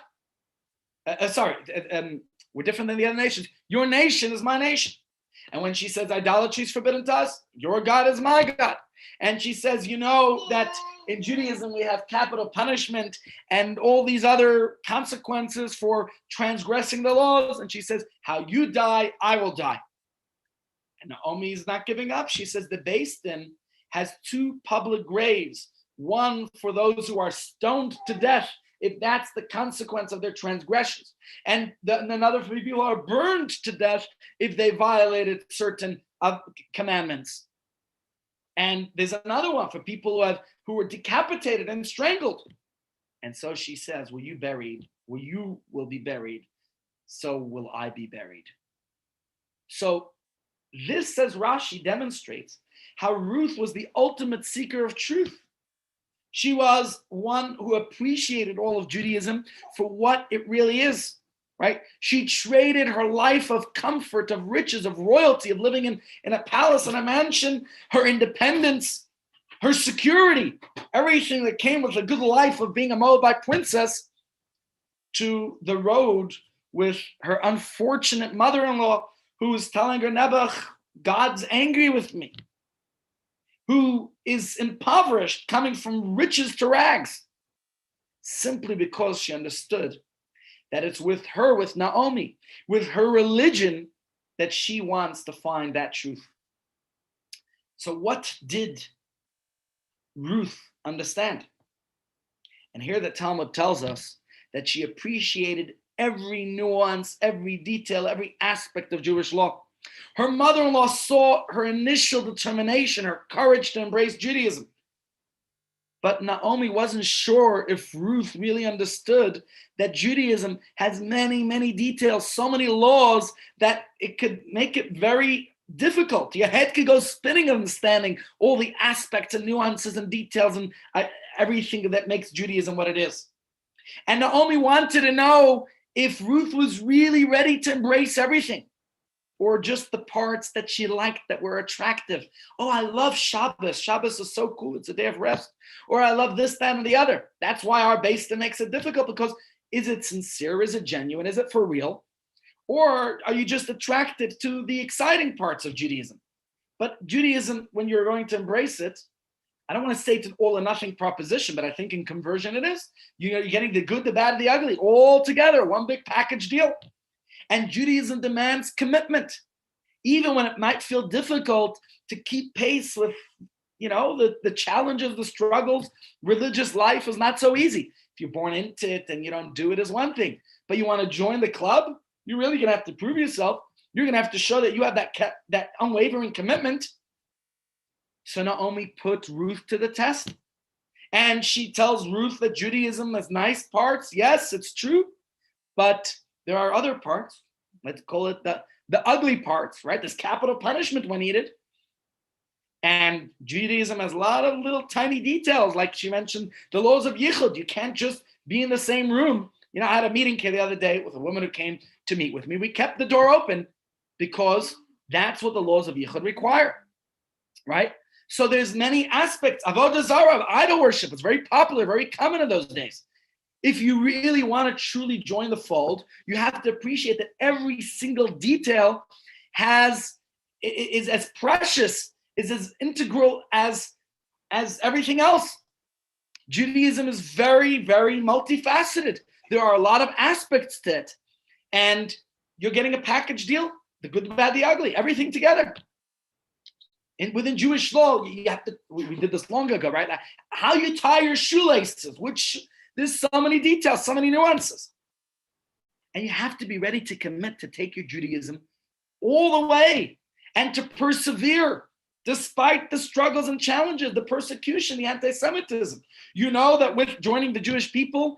we're different than the other nations. Your nation is my nation. And when she says idolatry is forbidden to us, your God is my God. And she says, you know that in Judaism we have capital punishment and all these other consequences for transgressing the laws. And she says, how you die, I will die. And Naomi is not giving up. She says the Beis Din has two public graves, one for those who are stoned to death, if that's the consequence of their transgressions. And another for people who are burned to death if they violated certain commandments. And there's another one for people who were decapitated and strangled. And so she says, where you will be buried, so will I be buried. So this, says Rashi, demonstrates how Ruth was the ultimate seeker of truth. She was one who appreciated all of Judaism for what it really is, right? She traded her life of comfort, of riches, of royalty, of living in a palace and a mansion, her independence, her security, everything that came with a good life of being a Moabite princess, to the road with her unfortunate mother-in-law who was telling her, Nebuch, God's angry with me, who is impoverished, coming from riches to rags, simply because she understood that it's with her, with Naomi, with her religion, that she wants to find that truth. So what did Ruth understand? And here the Talmud tells us that she appreciated every nuance, every detail, every aspect of Jewish law. Her mother-in-law saw her initial determination, her courage to embrace Judaism. But Naomi wasn't sure if Ruth really understood that Judaism has many, many details, so many laws, that it could make it very difficult. Your head could go spinning understanding all the aspects and nuances and details and everything that makes Judaism what it is. And Naomi wanted to know if Ruth was really ready to embrace everything, or just the parts that she liked that were attractive. Oh, I love Shabbos. Shabbos is so cool. It's a day of rest. Or I love this, that, and the other. That's why our Beis Din makes it difficult, because is it sincere? Is it genuine? Is it for real? Or are you just attracted to the exciting parts of Judaism? But Judaism, when you're going to embrace it, I don't want to say it's an all or nothing proposition, but I think in conversion it is. You're getting the good, the bad, the ugly all together, one big package deal. And Judaism demands commitment, even when it might feel difficult to keep pace with, the challenges, the struggles. Religious life is not so easy. If you're born into it and you don't do it is one thing, but you want to join the club, you're really going to have to prove yourself. You're going to have to show that you have that unwavering commitment. So Naomi put Ruth to the test. And she tells Ruth that Judaism has nice parts. Yes, it's true. But there are other parts. Let's call it the ugly parts, right? There's capital punishment when needed. And Judaism has a lot of little tiny details. Like she mentioned, the laws of Yichud. You can't just be in the same room. I had a meeting the other day with a woman who came to meet with me. We kept the door open because that's what the laws of Yichud require, right? So there's many aspects. Avodah Zarah, idol worship, it's very popular, very common in those days. If you really want to truly join the fold, you have to appreciate that every single detail is as precious, is as integral as everything else. Judaism is very, very multifaceted. There are a lot of aspects to it. And you're getting a package deal, the good, the bad, the ugly, everything together. And within Jewish law, you have to, we did this long ago, right? How you tie your shoelaces, there's so many details, so many nuances. And you have to be ready to commit to take your Judaism all the way and to persevere despite the struggles and challenges, the persecution, the anti-Semitism. You know that with joining the Jewish people,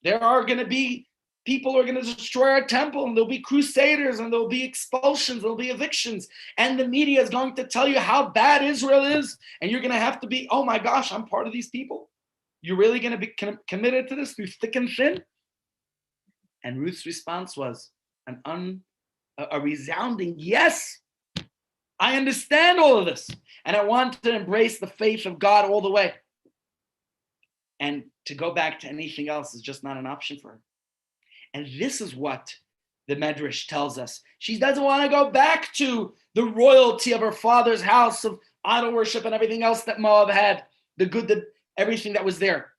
there are going to be people who are going to destroy our temple, and there'll be crusaders, and there'll be expulsions, there'll be evictions, and the media is going to tell you how bad Israel is, and you're going to have to be, oh my gosh, I'm part of these people. You're really going to be committed to this through thick and thin? And Ruth's response was a resounding yes. I understand all of this, and I want to embrace the faith of God all the way. And to go back to anything else is just not an option for her. And this is what the Medrash tells us. She doesn't want to go back to the royalty of her father's house of idol worship and everything else that Moab had, everything that was there.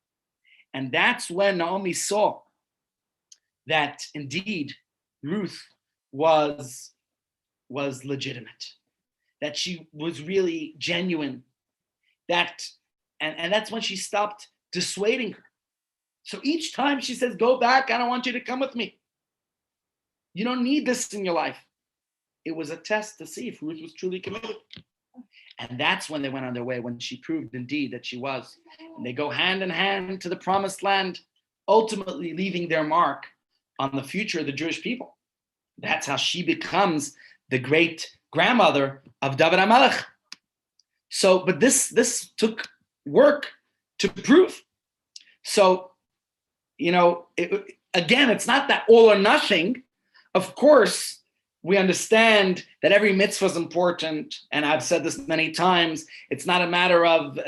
And that's when Naomi saw that indeed Ruth was legitimate, that she was really genuine, and that's when she stopped dissuading her. So each time she says, go back, I don't want you to come with me. You don't need this in your life. It was a test to see if Ruth was truly committed. And that's when they went on their way, when she proved indeed that she was. And they go hand in hand to the promised land, ultimately leaving their mark on the future of the Jewish people. That's how she becomes the great grandmother of David HaMelech. So, but this took work to prove. So, again, it's not that all or nothing. Of course, we understand that every mitzvah is important, and I've said this many times. It's not a matter of,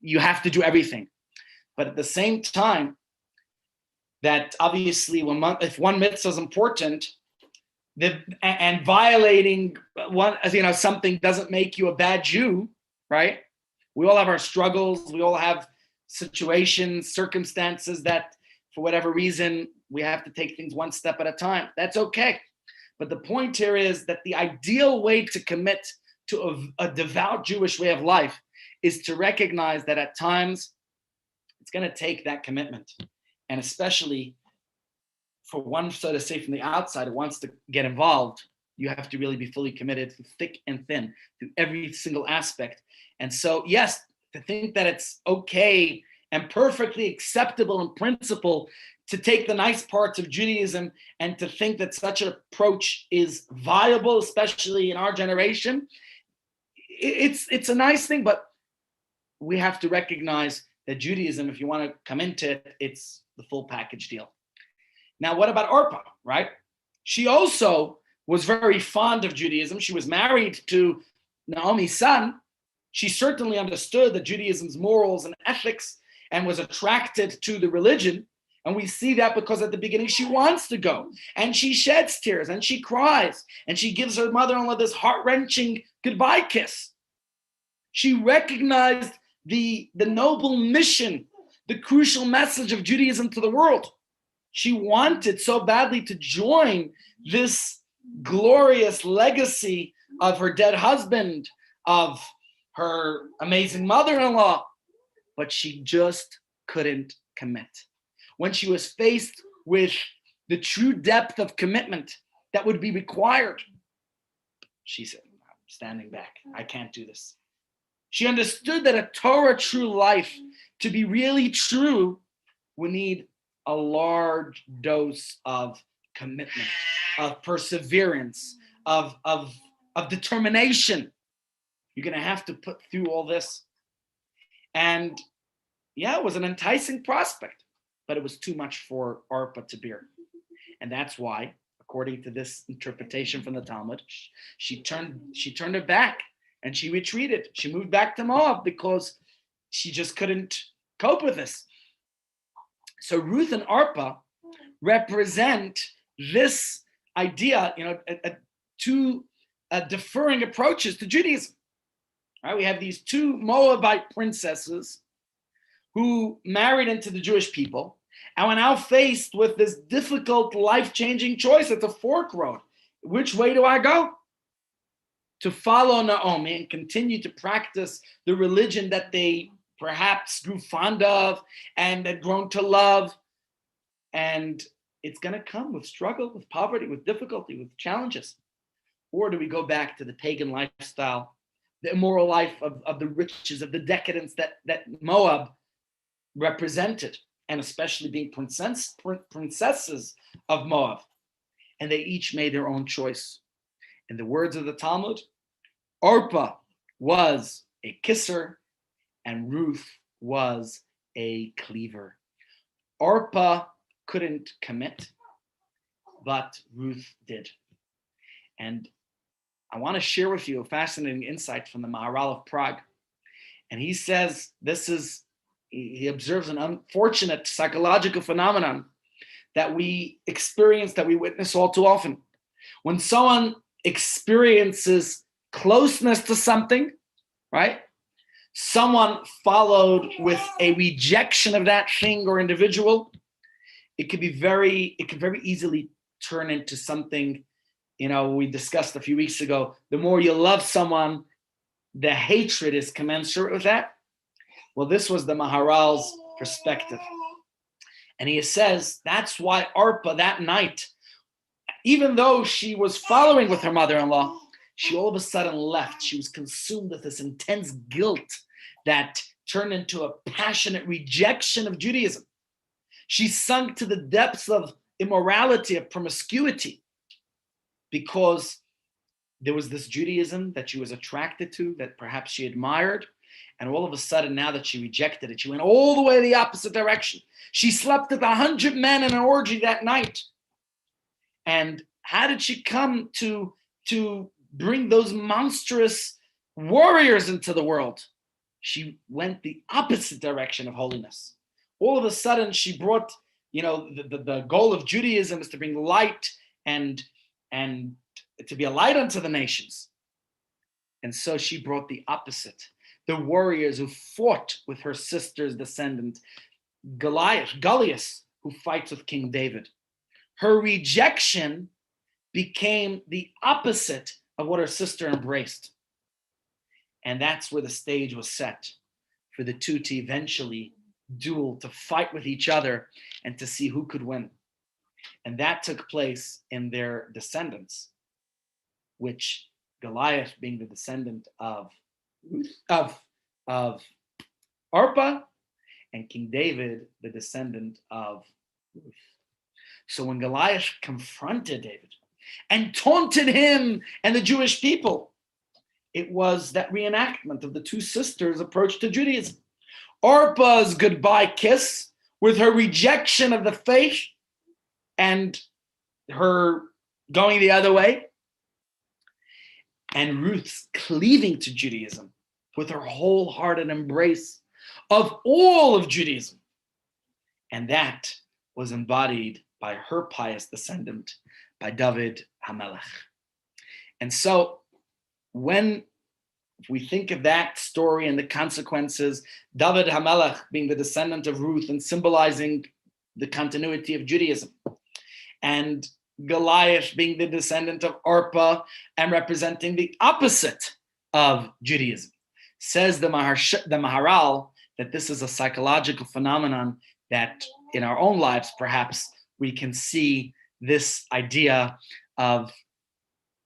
you have to do everything. But at the same time, that obviously if one mitzvah is important, and violating something doesn't make you a bad Jew, right? We all have our struggles. We all have situations, circumstances that for whatever reason, we have to take things one step at a time. That's okay. But the point here is that the ideal way to commit to a devout Jewish way of life is to recognize that at times it's going to take that commitment. And especially for one, so to say, from the outside who wants to get involved, you have to really be fully committed through thick and thin, through every single aspect. And so, yes, to think that it's okay and perfectly acceptable in principle to take the nice parts of Judaism and to think that such an approach is viable, especially in our generation, it's a nice thing, but we have to recognize that Judaism, if you want to come into it, it's the full package deal. Now, what about Orpah, right? She also was very fond of Judaism. She was married to Naomi's son. She certainly understood that Judaism's morals and ethics and was attracted to the religion. And we see that because at the beginning she wants to go and she sheds tears and she cries and she gives her mother-in-law this heart-wrenching goodbye kiss. She recognized the noble mission, the crucial message of Judaism to the world. She wanted so badly to join this glorious legacy of her dead husband, of her amazing mother-in-law, but she just couldn't commit. When she was faced with the true depth of commitment that would be required, she said, I'm standing back. I can't do this. She understood that a Torah true life, to be really true, we need a large dose of commitment, of perseverance, of determination. You're going to have to put through all this. And yeah, it was an enticing prospect, but it was too much for Orpah to bear. And that's why, according to this interpretation from the Talmud, she turned her back and she retreated. She moved back to Moab because she just couldn't cope with this. So Ruth and Orpah represent this idea, two differing approaches to Judaism. Right? We have these two Moabite princesses who married into the Jewish people, and we're now faced with this difficult, life-changing choice. It's a fork road. Which way do I go? To follow Naomi and continue to practice the religion that they perhaps grew fond of and had grown to love. And it's going to come with struggle, with poverty, with difficulty, with challenges. Or do we go back to the pagan lifestyle, the immoral life of the riches, of the decadence that Moab represented, and especially being princesses of Moab? And they each made their own choice. In the words of the Talmud, Orpah was a kisser and Ruth was a cleaver. Orpah couldn't commit, but Ruth did. And I want to share with you a fascinating insight from the Maharal of Prague. And he says he observes an unfortunate psychological phenomenon that we experience, that we witness all too often. When someone experiences closeness to something, right? Someone followed with a rejection of that thing or individual, it could very easily turn into something, we discussed a few weeks ago. The more you love someone, the hatred is commensurate with that. Well, this was the Maharal's perspective. And he says that's why Orpah that night, even though she was following with her mother-in-law, she all of a sudden left. She was consumed with this intense guilt that turned into a passionate rejection of Judaism. She sunk to the depths of immorality, of promiscuity, because there was this Judaism that she was attracted to, that perhaps she admired. And all of a sudden, now that she rejected it, she went all the way the opposite direction. She slept with 100 men in an orgy that night. And how did she come to bring those monstrous warriors into the world? She went the opposite direction of holiness. All of a sudden, she brought, the goal of Judaism is to bring light and to be a light unto the nations. And so she brought the opposite. The warriors who fought with her sister's descendant, Goliath, who fights with King David. Her rejection became the opposite of what her sister embraced. And that's where the stage was set for the two to eventually duel, to fight with each other and to see who could win. And that took place in their descendants, which Goliath being the descendant of Orpah, and King David the descendant of Ruth. So when Goliath confronted David and taunted him and the Jewish people, it was that reenactment of the two sisters' approach to Judaism. Orpah's goodbye kiss with her rejection of the faith and her going the other way, and Ruth's cleaving to Judaism with her wholehearted embrace of all of Judaism. And that was embodied by her pious descendant, by David HaMelech. And so when if we think of that story and the consequences, David HaMelech being the descendant of Ruth and symbolizing the continuity of Judaism, and Goliath being the descendant of Orpah and representing the opposite of Judaism. Says the Maharal that this is a psychological phenomenon that in our own lives, perhaps, we can see this idea of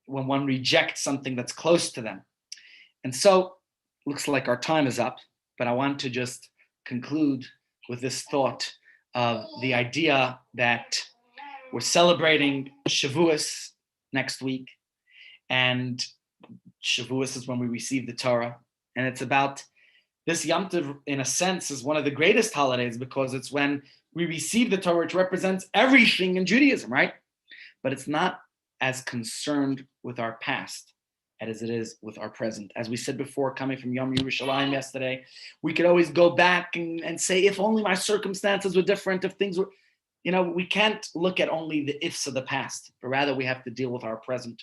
when one rejects something that's close to them. And so, looks like our time is up, but I want to just conclude with this thought of the idea that we're celebrating Shavuos next week, and Shavuos is when we receive the Torah, and it's about this Yom Tov, in a sense, is one of the greatest holidays because it's when we receive the Torah, which represents everything in Judaism, right? But it's not as concerned with our past as it is with our present. As we said before, coming from Yom Yerushalayim yesterday, we could always go back and say, if only my circumstances were different, if things were, we can't look at only the ifs of the past, but rather we have to deal with our present.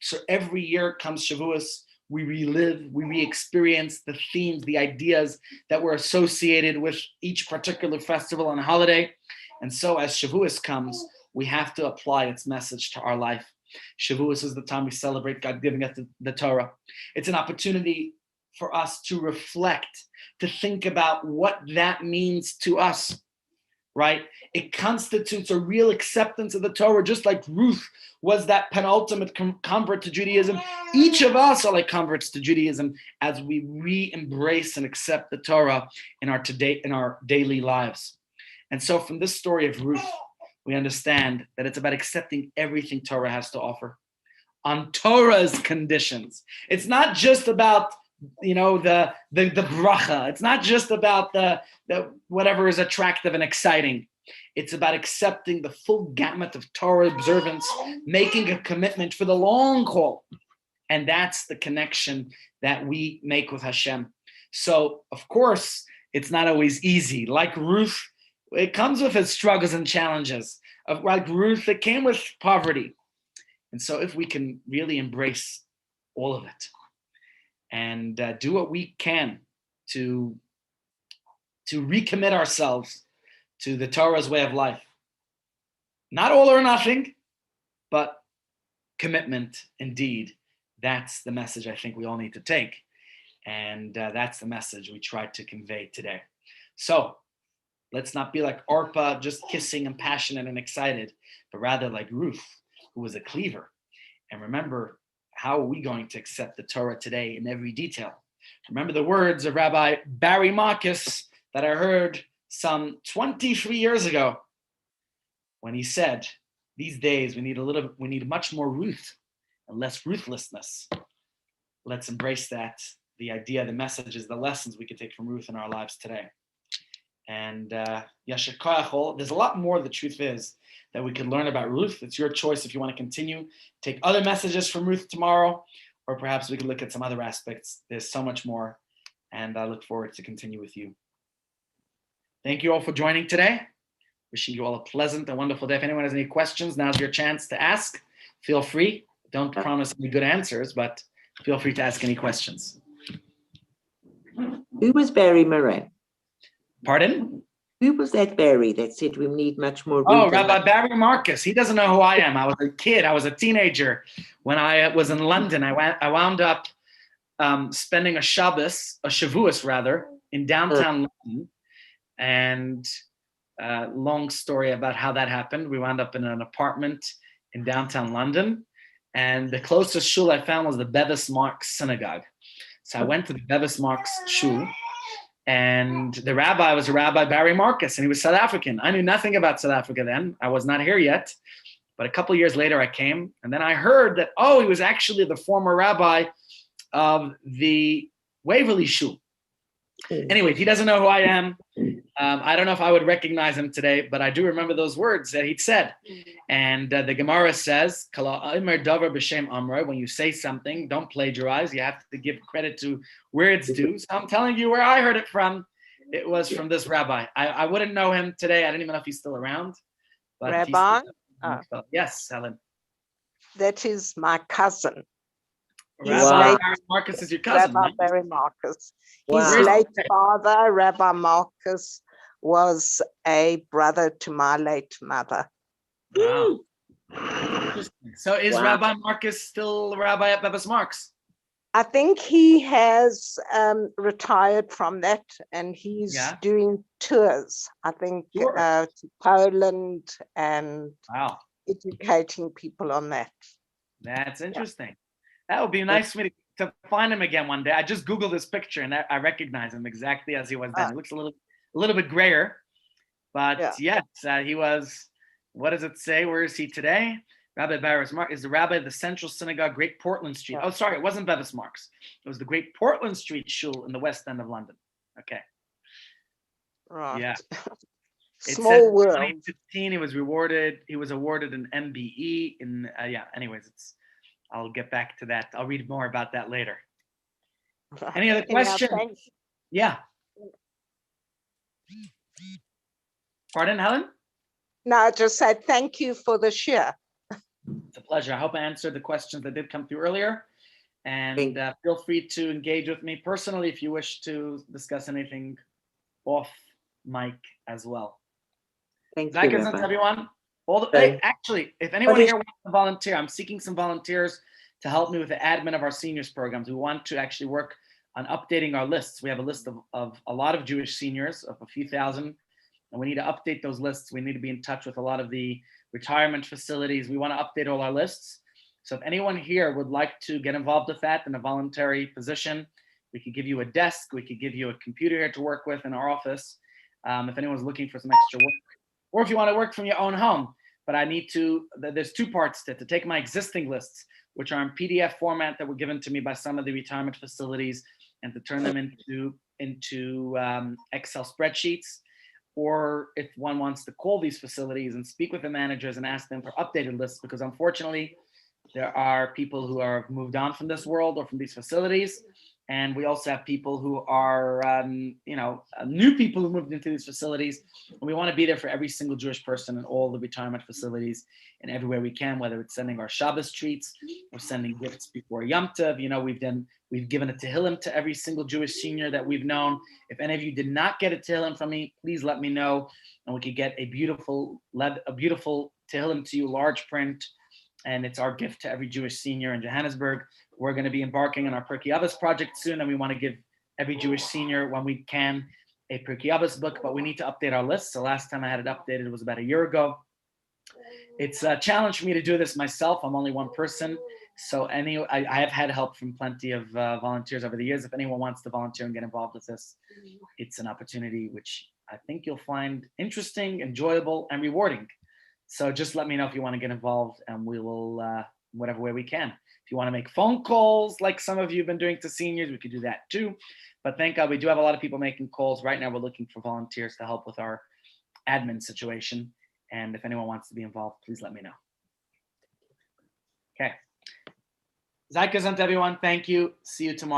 So every year comes Shavuos, we relive, we re-experience the themes, the ideas that were associated with each particular festival and holiday. And so as Shavuos comes, we have to apply its message to our life. Shavuos is the time we celebrate God giving us the Torah. It's an opportunity for us to reflect, to think about what that means to us, right? It constitutes a real acceptance of the Torah, just like Ruth was that penultimate convert to Judaism. Each of us are like converts to Judaism as we re-embrace and accept the Torah in our daily lives. And so from this story of Ruth, we understand that it's about accepting everything Torah has to offer on Torah's conditions. It's not just about the bracha. It's not just about the whatever is attractive and exciting. It's about accepting the full gamut of Torah observance, making a commitment for the long haul. And that's the connection that we make with Hashem. So, of course, it's not always easy. Like Ruth, it comes with its struggles and challenges. Like Ruth, it came with poverty. And so if we can really embrace all of it and do what we can to recommit ourselves to the Torah's way of life, not all or nothing, but commitment indeed. That's the message I think we all need to take. And that's the message we tried to convey today. So let's not be like Orpah, just kissing and passionate and excited, but rather like Ruth, who was a cleaver. And remember, how are we going to accept the Torah today in every detail? Remember the words of Rabbi Barry Marcus that I heard some 23 years ago when he said, these days we need much more Ruth and less ruthlessness. Let's embrace that, the idea, the messages, the lessons we can take from Ruth in our lives today. And Yasher Koach, there's a lot more, the truth is, that we could learn about Ruth. It's your choice if you want to continue. Take other messages from Ruth tomorrow, or perhaps we could look at some other aspects. There's so much more, and I look forward to continue with you. Thank you all for joining today. Wishing you all a pleasant and wonderful day. If anyone has any questions, now's your chance to ask. Feel free. Don't promise any good answers, but feel free to ask any questions. Who was Barry Murray? Pardon? Who was that Barry that said we need much more? Oh, Rabbi Barry Marcus. He doesn't know who I am. I was a kid. I was a teenager when I was in London. I wound up spending a Shavuos rather, in downtown London. And long story about how that happened. We wound up in an apartment in downtown London. And the closest shul I found was the Bevis Marks synagogue. So I went to the Bevis Marks shul. And the rabbi was a Rabbi Barry Marcus, and he was South African. I knew nothing about South Africa then. I was not here yet. But a couple of years later, I came. And then I heard that, he was actually the former rabbi of the Waverly Shul. Anyway, he doesn't know who I am. I don't know if I would recognize him today, but I do remember those words that he'd said. And the Gemara says, when you say something, don't plagiarize. You have to give credit to where it's due. So I'm telling you where I heard it from. It was from this rabbi. I wouldn't know him today. I didn't even know if he's still around. But Rabbi? Yes, Helen. That is my cousin. Rabbi Wow. Marcus is your cousin, Rabbi right? Barry Marcus. Wow. His late Okay. father, Rabbi Marcus, was a brother to my late mother. Wow. Interesting. So is Wow. Rabbi Marcus still Rabbi at Bevis Marks? I think he has retired from that and he's Yeah. doing tours, I think, Sure. to Poland and Wow. educating people on that. That's interesting. That would be nice for me to find him again one day. I just Googled this picture and I recognize him exactly as he was then. He looks a little bit grayer, but yes, he was. What does it say? Where is he today? Rabbi Bevis Marks is the rabbi of the Central Synagogue, Great Portland Street. Yeah. Oh, sorry, it wasn't Bevis Marks. It was the Great Portland Street Shul in the West End of London. Okay. Right. Yeah. It says Small in world. 2015 he was awarded an MBE in anyways, I'll get back to that. I'll read more about that later. Any other questions? Yeah. Pardon, Helen? No, I just said thank you for the share. It's a pleasure. I hope I answered the questions that did come through earlier. And feel free to engage with me personally if you wish to discuss anything off mic as well. Thank That you, goes on to Rabbi. everyone. Hey. Actually, if anyone here wants to volunteer, I'm seeking some volunteers to help me with the admin of our seniors programs. We want to actually work on updating our lists. We have a list of a lot of Jewish seniors, of a few thousand, and we need to update those lists. We need to be in touch with a lot of the retirement facilities. We want to update all our lists. So if anyone here would like to get involved with that in a voluntary position, we could give you a desk. We could give you a computer here to work with in our office. If anyone's looking for some extra work, or if you want to work from your own home. But I need to, there's two parts to take my existing lists, which are in PDF format that were given to me by some of the retirement facilities, and to turn them into Excel spreadsheets. Or if one wants to call these facilities and speak with the managers and ask them for updated lists, because unfortunately, there are people who are moved on from this world or from these facilities. And we also have people who are, new people who moved into these facilities. And we want to be there for every single Jewish person in all the retirement facilities and everywhere we can, whether it's sending our Shabbos treats or sending gifts before Yom Tov. We've given a Tehillim to every single Jewish senior that we've known. If any of you did not get a Tehillim from me, please let me know. And we could get a beautiful Tehillim to you, large print. And it's our gift to every Jewish senior in Johannesburg. We're going to be embarking on our Pirkei Avos project soon, and we want to give every Jewish senior, when we can, a Pirkei Avos book, but we need to update our list. So last time I had it updated was about a year ago. It's a challenge for me to do this myself. I'm only one person. So I have had help from plenty of volunteers over the years. If anyone wants to volunteer and get involved with this, it's an opportunity which I think you'll find interesting, enjoyable, and rewarding. So just let me know if you want to get involved, and we will, whatever way we can. If you want to make phone calls like some of you have been doing to seniors, we could do that too. But thank God we do have a lot of people making calls. Right now we're looking for volunteers to help with our admin situation. And if anyone wants to be involved, please let me know. Okay. Zaikas on to everyone. Thank you. See you tomorrow.